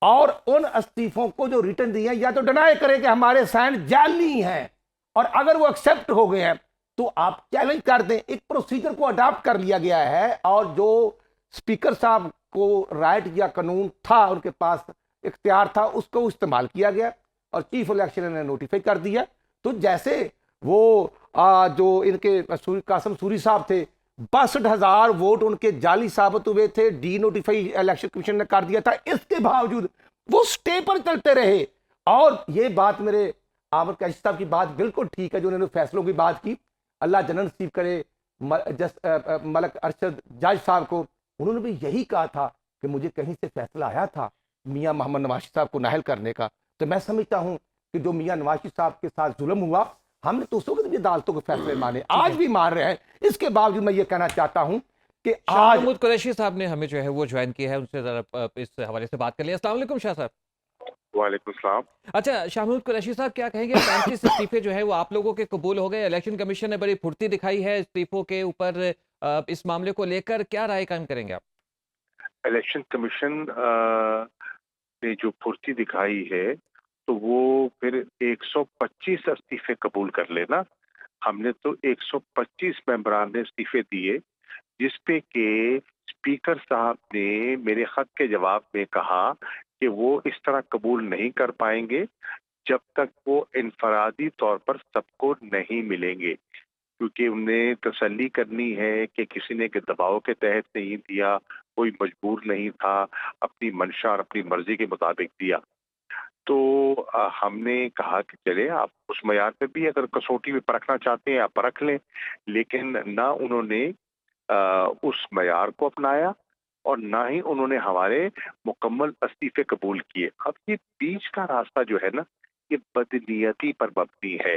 और उन इस्तीफों को जो रिटर्न दिए हैं, या तो डिनाई करें कि हमारे साइन जाली हैं, और अगर वो एक्सेप्ट हो गए हैं तो आप चैलेंज कर दें। एक प्रोसीजर को अडॉप्ट कर लिया गया है, और जो स्पीकर साहब को राइट या कानून था, उनके पास इख्तियार था, उसको इस्तेमाल किया गया और चीफ इलेक्शन ने नोटिफाई कर दिया। तो जैसे वो जो इनके कासिम सूरी साहब थे, 62,000 वोट उनके जाली साबित हुए थे, डी नोटिफाई इलेक्शन कमीशन ने कर दिया था, इसके बावजूद वो स्टे पर चलते रहे। और ये बात मेरे आमिर कैशी साहब की बात बिल्कुल ठीक है, जो उन्होंने फैसलों की बात की, अल्लाह जन्नत नसीब करे मलक अरशद जज साहब को। उन्होंने भी यही कहा था कि मुझे कहीं से फैसला आया था मियां मोहम्मद नवाज साहब को नाहल करने का। तो मैं समझता हूं कि जो मियां नवाज साहब के साथ जुल्म हुआ, हमने तो उस वक्त भी अदालतों के फैसले माने, आज भी मान रहे हैं। इसके बावजूद मैं ये कहना चाहता हूं कि शाह आज महमूद कुरैशी साहब ने हमें जो है वो ज्वाइन किया है, उनसे जरा इस हवाले से बात कर लिया। अस्सलाम वालेकुम शाह साहब। वालेकुम सलाम। अच्छा शाह महमूद कुरैशी साहब, क्या कहेंगे 35 इस्तीफे जो है वो आप लोगों के कबूल हो गए, इलेक्शन कमीशन ने बड़ी फुर्ती दिखाई है इस्तीफों के ऊपर, इस मामले को लेकर क्या राय कायम करेंगे आप? इलेक्शन कमीशन ने जो फुर्ती दिखाई है, तो वो फिर 125 इस्तीफे कबूल कर लेना। हमने तो 125 मेंबरान ने इस्तीफे दिए, जिसपे के स्पीकर साहब ने मेरे खत के जवाब में कहा कि वो इस तरह कबूल नहीं कर पाएंगे जब तक वो इनफरादी तौर पर सबको नहीं मिलेंगे, क्योंकि उन्हें तसल्ली करनी है कि किसी ने के दबाव के तहत नहीं दिया, कोई मजबूर नहीं था, अपनी मंशा और अपनी मर्जी के मुताबिक दिया। तो हमने कहा कि चले आप उस मयार पे भी अगर कसौटी में परखना चाहते हैं आप परख लें, लेकिन ना उन्होंने उस मयार को अपनाया और ना ही उन्होंने हमारे मुकम्मल इस्तीफे कबूल किए। अब ये बीच का रास्ता जो है ना, ये बदनीयती पर मबनी है।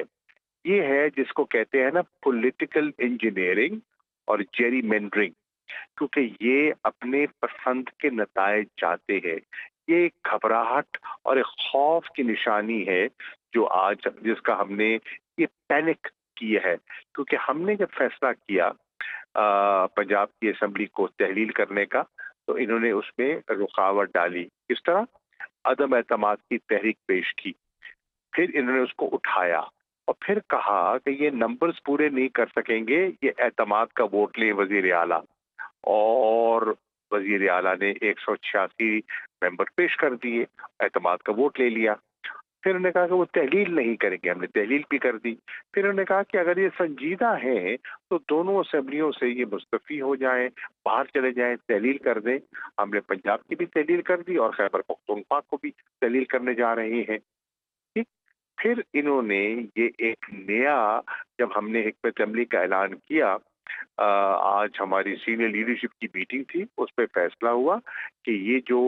ये है जिसको कहते हैं ना पॉलिटिकल इंजीनियरिंग और जेरीमेंडरिंग, क्योंकि ये अपने पसंद के नतायज चाहते हैं। ये एक घबराहट और एक खौफ की निशानी है जो आज जिसका हमने ये पैनिक किया है, क्योंकि हमने जब फैसला किया पंजाब की असेंबली को तहलील करने का, तो इन्होंने उसमें रुकावट डाली। किस तरह? अदम एतमाद की तहरीक पेश की, फिर इन्होंने उसको उठाया और फिर कहा कि ये नंबर्स पूरे नहीं कर सकेंगे, ये एतमाद का वोट ले वजीर आला। और वजीर आला ने 186 मेंबर पेश कर दिए, एतमाद का वोट ले लिया। फिर उन्होंने कहा कि वो तहलील नहीं करेंगे, हमने तहलील भी कर दी। फिर उन्होंने कहा कि अगर ये संजीदा है तो दोनों असेंबलियों से ये मुस्तफ़ी हो जाएं, बाहर चले जाएं, तहलील कर दें। हमने पंजाब की भी तहलील कर दी और खैबर पख्तूनख्वा को भी तहलील करने जा रहे हैं। ठीक, फिर इन्होंने ये एक नया, जब हमने हिकमत अमली का ऐलान किया, आज हमारी सीनियर लीडरशिप की मीटिंग थी, उस पर फैसला हुआ कि ये जो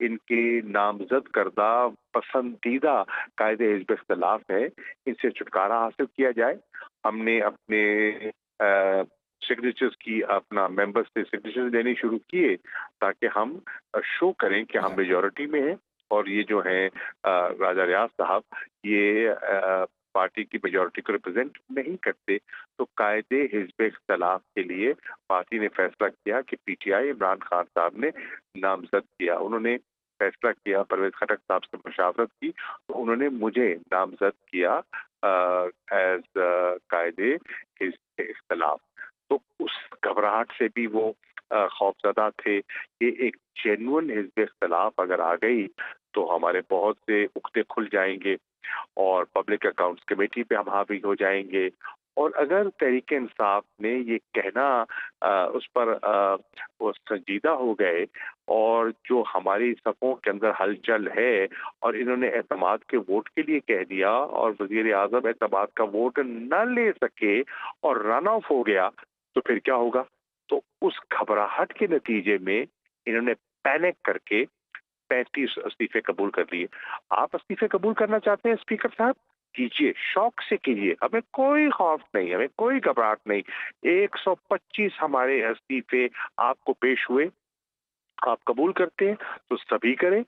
इनके नामजद करदा पसंदीदा कायदे हिज़्ब इख्तिलाफ है, इनसे छुटकारा हासिल किया जाए। हमने अपने सिग्नेचर्स की अपना मेंबर्स से सिग्नेचर्स लेने शुरू किए ताकि हम शो करें कि हम मेजॉरिटी में हैं। और ये जो हैं राजा रियाज साहब, ये पार्टी की मेजॉरिटी को रिप्रेजेंट नहीं करते। तो कायदे हिज़्ब इख्तिलाफ के लिए पार्टी ने फैसला किया कि पीटीआई इमरान खान साहब ने नामजद किया। उन्होंने फैसला किया, परवेज खटक साहब से मुशावरत की, तो उन्होंने मुझे नामजद किया एज कायदे हिज़्ब इख्तिलाफ। तो उस घबराहट से भी वो खौफजदा थे कि एक जेन्युइन हिज़्ब इख्तिलाफ अगर आ गई तो हमारे बहुत से उक्ते खुल जाएंगे और पब्लिक अकाउंट्स कमेटी पे हम हावी हो जाएंगे। और अगर तहरीक इंसाफ ने ये कहना उस पर वो संजीदा हो गए और जो हमारी सफ़ों के अंदर हलचल है और इन्होंने एतमाद के वोट के लिए कह दिया और वज़ीर आज़म एतमाद का वोट न ले सके और रन ऑफ हो गया, तो फिर क्या होगा? तो उस घबराहट के नतीजे में इन्होंने पैनिक करके 35 इस्तीफे कबूल कर लिए। आप इस्तीफे कबूल करना चाहते हैं स्पीकर साहब? कीजिए, शौक से कीजिए, हमें कोई खौफ नहीं, हमें कोई घबराहट नहीं। 125 हमारे इस्तीफे आपको पेश हुए, आप कबूल करते हैं तो सभी करें,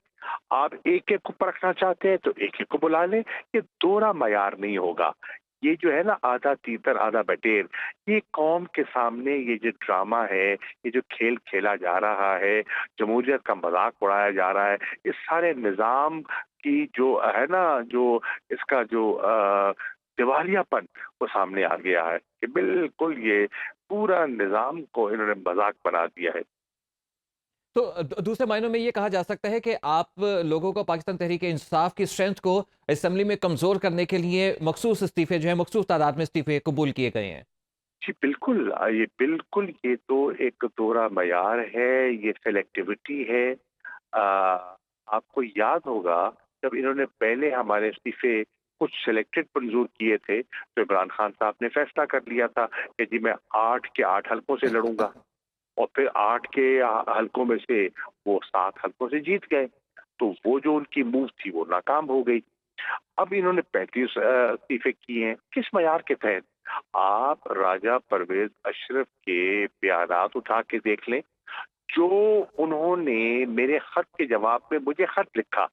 आप एक एक को परखना चाहते हैं तो एक एक को बुला लें। ये दोहरा मयार नहीं होगा। ये जो है ना, आधा तीतर आधा बटेर, ये कौम के सामने ये जो ड्रामा है, ये जो खेल खेला जा रहा है, जमहूरियत का मजाक उड़ाया जा रहा है, इस सारे निज़ाम की जो है ना, जो इसका जो दिवालियापन वो सामने आ गया है कि बिल्कुल ये पूरा निज़ाम को इन्होंने मजाक बना दिया है। तो दूसरे मायनों में ये कहा जा सकता है कि आप लोगों को पाकिस्तान तहरीक इंसाफ की स्ट्रेंथ को असेंबली में कमजोर करने के लिए मखसूस इस्तीफे जो है मखसूस तादाद में इस्तीफे कबूल किए गए हैं। जी बिल्कुल, ये तो एक दोहरा मयार है, ये सेलेक्टिविटी है। आपको याद होगा जब इन्होंने पहले हमारे इस्तीफे कुछ सिलेक्टेड मंजूर किए थे तो इमरान खान साहब ने फैसला कर लिया था कि जी मैं 8 के 8 हलकों से लड़ूंगा, और फिर 8 के हलकों में से वो 7 हलकों से जीत गए। तो वो जो उनकी मूव थी वो नाकाम हो गई। अब इन्होंने 35 इस्तीफे किए हैं। किस मयार के तहत? आप राजा परवेज अशरफ के बयानात उठा के देख लें, जो उन्होंने मेरे खत के जवाब में मुझे खत लिखा।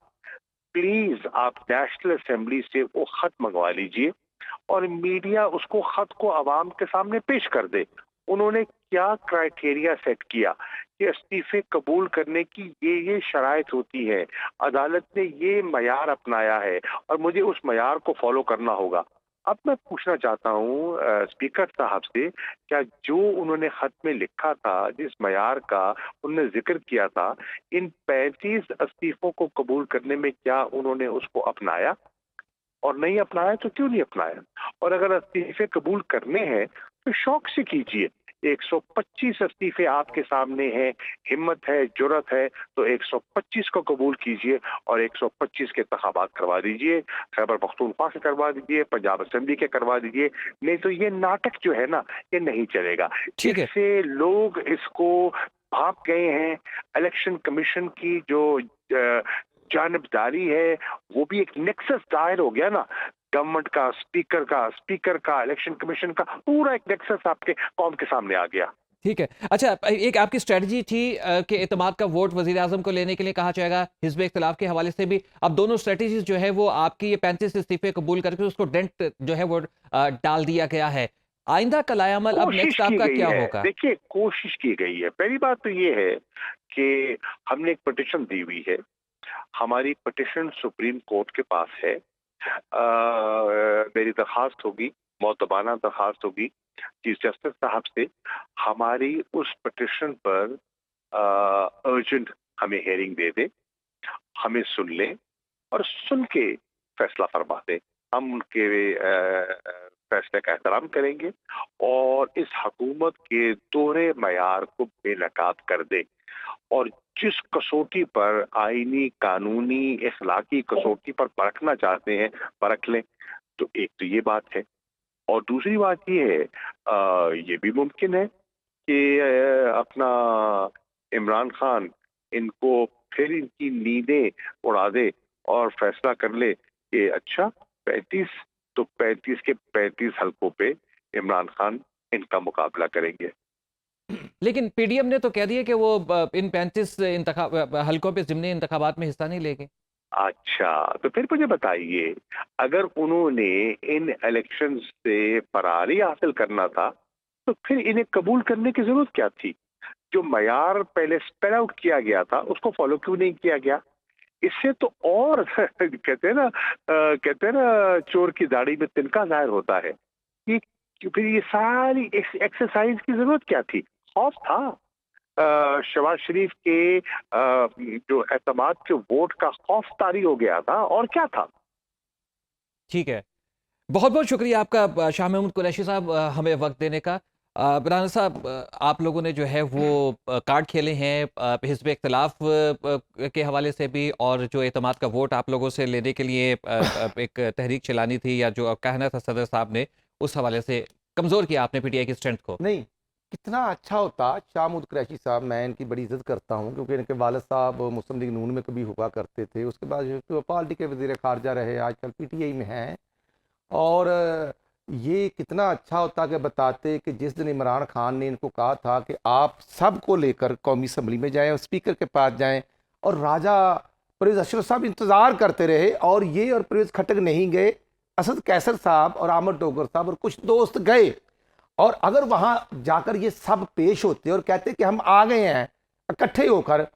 प्लीज आप नेशनल असेंबली से वो खत मंगवा लीजिए और मीडिया उसको खत को आवाम के सामने पेश कर दे। उन्होंने क्या क्राइटेरिया सेट किया कि इस्तीफे कबूल करने की ये शराइत होती है, अदालत ने ये मयार अपनाया है और मुझे उस मयार को फॉलो करना होगा। अब मैं पूछना चाहता हूँ स्पीकर साहब से, क्या जो उन्होंने खत में लिखा था, जिस मयार का उन्होंने जिक्र किया था, इन 35 इस्तीफों को कबूल करने में क्या उन्होंने उसको अपनाया? और नहीं अपनाया तो क्यों नहीं अपनाया? और अगर इस्तीफे कबूल करने हैं तो शौक से कीजिए। 125 इस्तीफे आपके सामने हैं, हिम्मत है, जुर्रत है तो 125 को कबूल कीजिए और 125 के इंतखाबात करवा दीजिए। खैबर पख्तूनख्वा के करवा दीजिए, पंजाब असेंबली के करवा दीजिए। नहीं तो ये नाटक जो है ना, ये नहीं चलेगा। ठीक है। इससे लोग इसको भाग गए हैं। इलेक्शन कमीशन की जो जानबदारी है, वो भी एक नेक्सस दायर हो गया ना, गवर्नमेंट का, स्पीकर का, इलेक्शन कमीशन का, पूरा एक नेक्सस आपके कौम के सामने आ गया। ठीक है। अच्छा, एक आपकी स्ट्रेटजी थी कि एतमाद का वोट वजीर आजम को लेने के लिए कहा जाएगा, हिज़्ब इख्तिलाफ के हवाले से भी। अब दोनों स्ट्रेटजीज जो है वो आपकी ये 35 इस्तीफे कबूल करके उसको डेंट जो है वो डाल दिया गया है। आइंदा का लायामल अब कोशिश नेक्स्ट की आपका गई क्या है। होगा? देखिए, कोशिश की गई है। पहली बात तो ये है कि हमने एक पिटीशन दी हुई है। हमारी पिटीशन सुप्रीम कोर्ट के पास है। मेरी दरखास्त होगी, मौतबाना दरखास्त होगी चीफ जस्टिस साहब से। हमारी उस पिटीशन पर अर्जेंट हमें हेयरिंग दे दे, हमें सुन ले और सुन के फैसला फरमा दे। हम उनके फैसले का एहतराम करेंगे और इस हुकूमत के दोहरे मयार को बेनकाब कर दे। और जिस कसौटी पर, आईनी, कानूनी, इखलाकी कसौटी पर परखना चाहते हैं, परख लें। तो एक तो ये बात है। और दूसरी बात ये है, ये भी मुमकिन है कि अपना इमरान खान इनको फिर इनकी नींदें उड़ा दे और फैसला कर ले कि अच्छा 35 तो 35 के 35 हलकों पे इमरान खान इनका मुकाबला करेंगे। लेकिन पीडीएम ने तो कह दिया कि वो इन 35 हलकों पे ज़िमनी इंतखाबात में हिस्सा नहीं लेंगे। अच्छा, तो फिर मुझे बताइए, अगर उन्होंने इन इलेक्शन से फरारी हासिल करना था तो फिर इन्हें कबूल करने की जरूरत क्या थी? जो मयार पहले स्पेल आउट किया गया था उसको फॉलो क्यों नहीं किया गया? इससे तो और कहते हैं ना चोर की दाढ़ी में तिनका जाहिर होता है कि फिर ये सारी एक्सरसाइज की जरूरत क्या थी? खौफ था शहबाज शरीफ के जो एतमाद के वोट का खौफ तारी हो गया था, और क्या था? ठीक है। बहुत बहुत शुक्रिया आपका शाह महमूद कुरैशी साहब, हमें वक्त देने का। राना साहब, आप लोगों ने जो है वो कार्ड खेले हैं हिज़्ब इख्तिलाफ के हवाले से भी, और जो एतमाद का वोट आप लोगों से लेने के लिए एक तहरीक चलानी थी, या जो कहना था सदर साहब ने, उस हवाले से कमज़ोर किया आपने पीटीआई की स्ट्रेंथ को। नहीं, कितना अच्छा होता शाह महमूद कुरैशी साहब, मैं इनकी बड़ी इज्जत करता हूँ क्योंकि इनके वालिद साहब मुस्लिम लीग नून में कभी हुआ करते थे, उसके बाद जो पार्टी के वज़ीर ख़ारजा रहे, आजकल पीटीआई में हैं। और ये कितना अच्छा होता कि बताते कि जिस दिन इमरान खान ने इनको कहा था कि आप सबको लेकर कौमी असम्बली में जाएं और स्पीकर के पास जाएं, और राजा परवेज अशरफ साहब इंतज़ार करते रहे और ये और परवेज खटक नहीं गए, असद कैसर साहब और आमर डोगर साहब और कुछ दोस्त गए, और अगर वहां जाकर ये सब पेश होते और कहते कि हम आ गए हैं इकट्ठे होकर,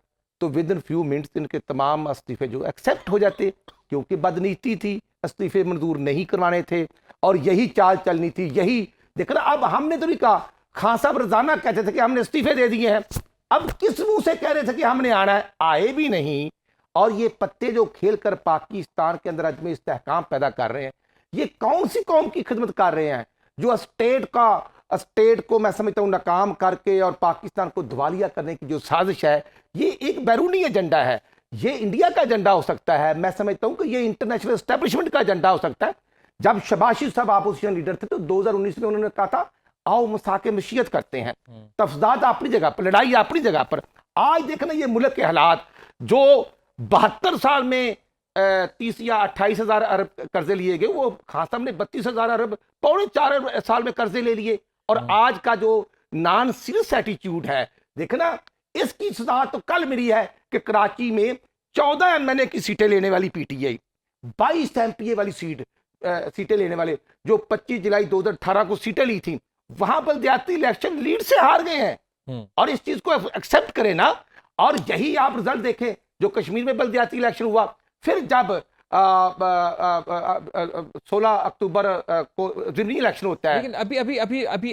तो विद इन फ्यू मिनट्स इनके तमाम इस्तीफे जो एक्सेप्ट हो जाते, क्योंकि बदनीति थी, इस्तीफे मंजूर नहीं करवाने थे और यही चाल चलनी थी। यही देखना, अब हमने तो नहीं कहा, खान साहब रोजाना कहते थे कि हमने इस्तीफे दे दिए हैं, अब किस मुंह से कह रहे थे कि हमने आना है, आए भी नहीं। और ये पत्ते जो खेल कर पाकिस्तान के अंदर अजमेर इस्तेहकाम पैदा कर रहे हैं, ये कौन सी कौम की खिदमत कर रहे हैं जो स्टेट को मैं समझता हूं नाकाम करके और पाकिस्तान को दिवालिया करने की जो साजिश है, ये एक बैरूनी एजेंडा है। ये इंडिया का एजेंडा हो सकता है, मैं समझता हूं कि ये इंटरनेशनल एस्टेब्लिशमेंट का एजेंडा हो सकता है। जब शबाशी साहब अपोजिशन लीडर थे तो 2019 में उन्होंने कहा था आओ मसाके मशीयत करते हैं, तफदाद अपनी जगह पर, लड़ाई अपनी जगह पर। आज देखना ये मुल्क के हालात, जो 72 साल में 30 या 28 हजार अरब कर्जे लिए गए, वो खान साहब ने 32 हजार अरब 4.25 साल में कर्जे ले लिए। और आज का जो नॉन सीरियस एटीट्यूड है, देखना इसकी सजा तो कल मिली है कि कराची में 14 एमएनए की सीटें लेने वाली पीटीआई, 22 एमपीए वाली सीटें लेने वाले जो 25 जुलाई 2018 को सीटें ली थी, वहां बलदियाती इलेक्शन लीड से हार गए हैं। और इस चीज को एक्सेप्ट करें ना, और यही आप रिजल्ट देखें जो कश्मीर में बलदियाती इलेक्शन हुआ, फिर जब 16 अक्टूबर को ज़िमनी इलेक्शन होता है। लेकिन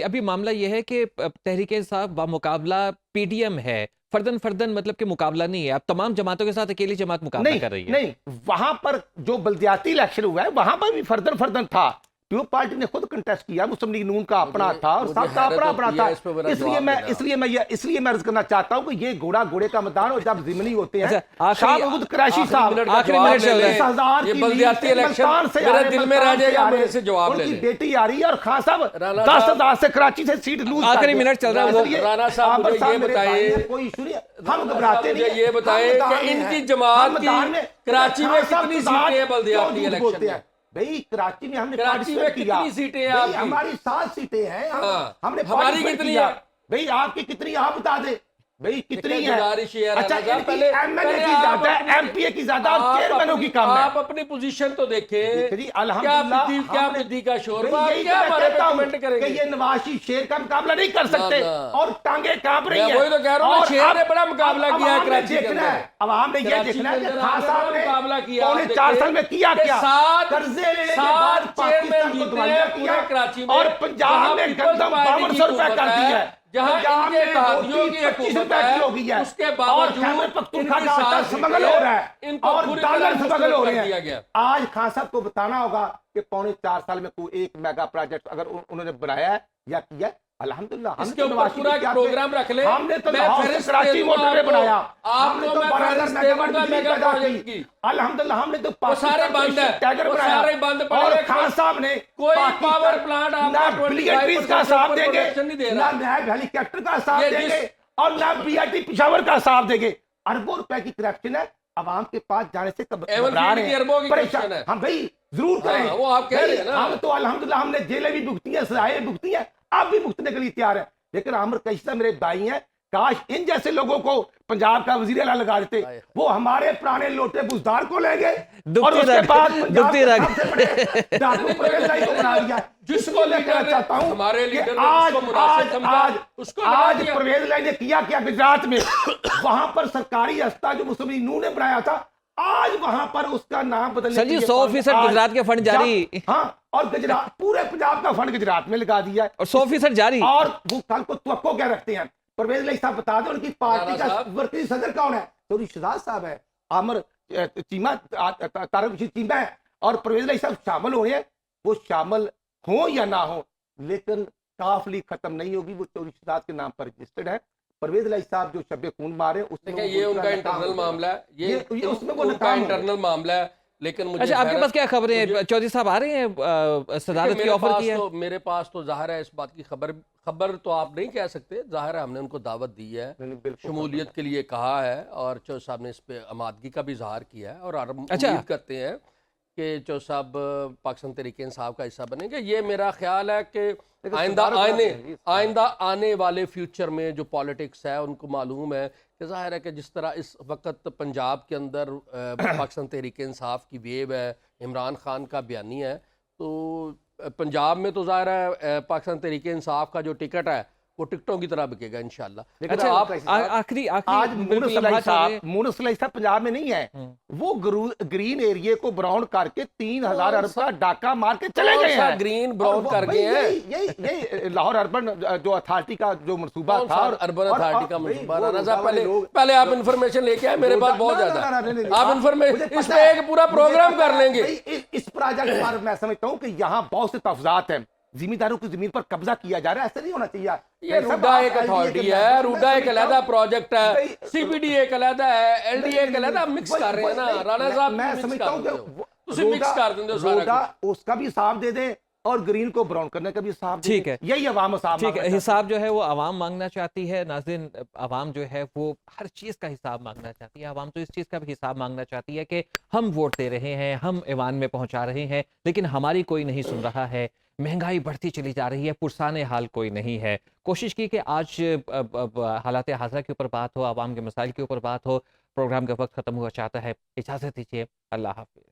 अभी मामला यह है कि तहरीक इंसाफ बामुकाबला पीडीएम है, फर्दन मतलब कि मुकाबला नहीं है। अब तमाम जमातों के साथ अकेली जमात मुकाबला कर रही है। नहीं, वहां पर जो बलदियाती इलेक्शन हुआ है वहां पर भी फर्दन था। पीपल पार्टी ने खुद कंटेस्ट किया, मुस्लिम लीग नून का अपना था और सब का अपना था। इसलिए मैं अर्ज करना चाहता हूं कि ये घोड़ा घोड़े का मैदान, और जब ज़िमनी होते हैं शाहबूद कुरैशी साहब, आखिरी मिनट चल रहा है, ये बलदियाती इलेक्शन मेरे दिल में रह जाएगा, मेरे से जवाब ले उनकी ले। बेटी आ रही है और खान साहब 10,000 से कराची से सीट लूज। आखिरी मिनट चल रहा है। राणा साहब मुझे ये बताइए, कोई इशू नहीं, हम घबराते नहीं। ये बताएं कि इनकी जमात की कराची में कितनी सीटें हैं बलदियाती इलेक्शन में? भाई कराची में हमने कराची में कितनी सीटें हैं आपकी? हमारी 7 सीटें हैं। हमने हमारी कितनी है? भाई आपकी कितनी, आप बता दे भाई कितनी है? गुजारिश है अच्छा, पहले एमएलए की ज्यादा है, एमपीए की ज्यादा, और चेयरमैनों की कम है। आप अपनी पोजीशन तो देखें, जी क्या अल्हम्दुलिल्लाह बुद्धि का शोरबा, यही क्या हमारे पे कमेंट कि करेंगे? ये नवाज शरीफ शेर का मुकाबला नहीं कर सकते और टांगे कांप रही है। वही तो कह रहा हूं, शेर ने बड़ा मुकाबला किया है कराची के देखना अंदर। है, अब हमने ये देखना है कि खान साहब ने मुकाबला किया, पौने 4 साल में किया क्या? कर्जे लेने के बाद पाकिस्तान को दिवालिया किया कराची में, और पंजाब में गंदम 5200 रुपए कर दी है, जहां पंजाब इनके में तहादियों की 25 हुकूमत रुपए है, की हो गई है, उसके और बावजूद खैबर पख्तूनख्वा इनकी का आटा साथ स्मगल हो रहा है इनको और पूरी डॉलर तरह स्मगल हो कर रहे दिया हैं। गया। आज खान साहब को बताना होगा कि पौने 4 साल में कोई एक मेगा प्रोजेक्ट अगर उन्होंने बनाया है या किया है, अल्हम्दुलिल्लाह। इसके ऊपर पूरा एक प्रोग्राम रख ले। हमने तो मैं लाहौर से फहरिस्त कराची दे दूंगा मोटरवे बनाया, हमने आपको तो मैं 12,000 फहरिस्त दे मेगावाट दूंगा बिजली मेगा पैदा प्रोजेक्ट की। की। अल्हम्दुलिल्लाह हमने तो वो सारे बंद है, टैगर वो बनाया सारे बंद पड़े और हैं। खान साहब ने कोई पाकिस्तान पावर प्लांट आपका ना बिलियन ट्रीज का 25% साथ देंगे, प्रोडक्शन नहीं दे रहा। ना नैब हेलीकॉप्टर का साथ ये देंगे और ना बीआईटी पिशावर का साथ देंगे। अरबों रुपए की करप्शन है, अवाम के पास जाने से घबरा रहे हैं, अरबों की परेशान करप्शन है। हम भाई जरूर करें। वो आप कह रहे हैं ना। हम तो अल्हम्दुलिल्लाह हमने जेलें भी भुगती हैं, सजाएं भुगती हैं, आप भी भुगतने के लिए तैयार है। लेकिन आमिर कैसा मेरे भाई हैं, काश इन जैसे लोगों को पंजाब का वजीर आला लगा देते, वो हमारे पुराने लोटे बुजदार को ले गए और उसके बाद पंजाब के सबसे बड़े डाकू परवेज लाई को बना दिया। जिसको मैं कहना चाहता हूं हमारे कि लीडर ने आज जिसको मुनासिब समझा, उसको लगा आज दिया। परवेज लाई ने किया क्या गुजरात में, वहां पर सरकारी अस्पताल जो मुस्लिम लीग नून ने बनाया था, आज वहां पर उसका नाम बदलने सर जी 100% गुजरात के फंड जारी। हाँ, और गुजरात पूरे पंजाब का फंड गुजरात में लगा दिया है और 100% जारी। और वो कल को तवक्को क्या रखते हैं? परवेज लाई साहब बता दो उनकी पार्टी का वर्किंग सदर कौन है? तो शहजाद साहब है, आमर चीमा तारक चीमा है और परवेज लाई साहब शामिल हो रहे हैं। वो शामिल हो या ना हो, लेकिन काफली खत्म नहीं होगी, वो चौधरी शहजाद के नाम पर रजिस्टर्ड है। परवेज लाई साहब जो शब्बे खून मारे उसमें ये उनका इंटरनल मामला है, ये उसमें वो उनका इंटरनल मामला है। लेकिन मुझे अच्छा, आपके पास क्या खबरें हैं? चौधरी साहब आ रहे हैं, सदारत की ऑफर की है? तो मेरे पास तो जाहिर है इस बात की खबर तो आप नहीं कह सकते, जाहिर है हमने उनको दावत दी है, शमूलियत के लिए कहा है और चौधरी साहब ने इस पे आमादगी का भी इजहार किया है और उम्मीद करते हैं के जो साहब पाकिस्तान तहरीक इंसाफ का हिस्सा बनेंगे। ये मेरा ख्याल है कि आइंदा आइंदा आने वाले फ्यूचर में जो पॉलिटिक्स है उनको मालूम है कि जाहिर है कि जिस तरह इस वक्त पंजाब के अंदर पाकिस्तान तहरीक इंसाफ की वेव है, इमरान खान का बयानी है, तो पंजाब में तो जाहिर है पाकिस्तान तहरीक इंसाफ का जो टिकट है वो टिकटों की तरह बिकेगा इंशाल्लाह। अच्छा, आप आखिरी आज मूनस इलाही साहब पंजाब में नहीं है, वो ग्रीन एरिया को ब्राउन करके 3,000 अरब का डाका मार के चले गए हैं। ग्रीन ब्राउन कर गए हैं। यही लाहौर अर्बन जो अथॉरिटी का जो मंसूबा था, अर्बन अथॉरिटी का मंसूबा। राना साहब पहले आप इंफॉर्मेशन लेके आए, मेरे पास बहुत ज्यादा आप इंफॉर्मेशन, इस पे एक पूरा प्रोग्राम कर लेंगे। इस प्रोजेक्ट पर मैं समझता हूँ कि यहाँ बहुत से तफजात हैं, जिम्मेदारों की जमीन पर कब्जा किया जा रहा है, ऐसा नहीं होना चाहिए। ये रूडा एक अथॉरिटी है, रूडा एक अलहदा प्रोजेक्ट है, सीपीडी एक अलहदा है, एलडीए एक अलहदा, मिक्स कर रहे हैं ना राणा साहब। मैं समझता हूँ कि मिक्स कर देंगे रूडा उसका भी हिसाब दे दे और ग्रीन को ब्राउन करने का भी हिसाब। ठीक है, यही अवाम ठीक है, हिसाब जो है वो अवाम मांगना चाहती है। नाज़रीन, अवाम जो है वो हर चीज़ का हिसाब मांगना चाहती है। अवाम तो इस चीज़ का भी हिसाब मांगना चाहती है कि हम वोट दे रहे हैं, हम ईवान में पहुंचा रहे हैं, लेकिन हमारी कोई नहीं सुन रहा है। महंगाई बढ़ती चली जा रही है, पुरसाने हाल कोई नहीं है। कोशिश की कि आज हालात हाज़िरा के ऊपर बात हो, आवाम के मसाइल के ऊपर बात हो। प्रोग्राम का वक्त ख़त्म हुआ चाहता है, इजाज़त दीजिए, अल्लाह हाफ़िज़।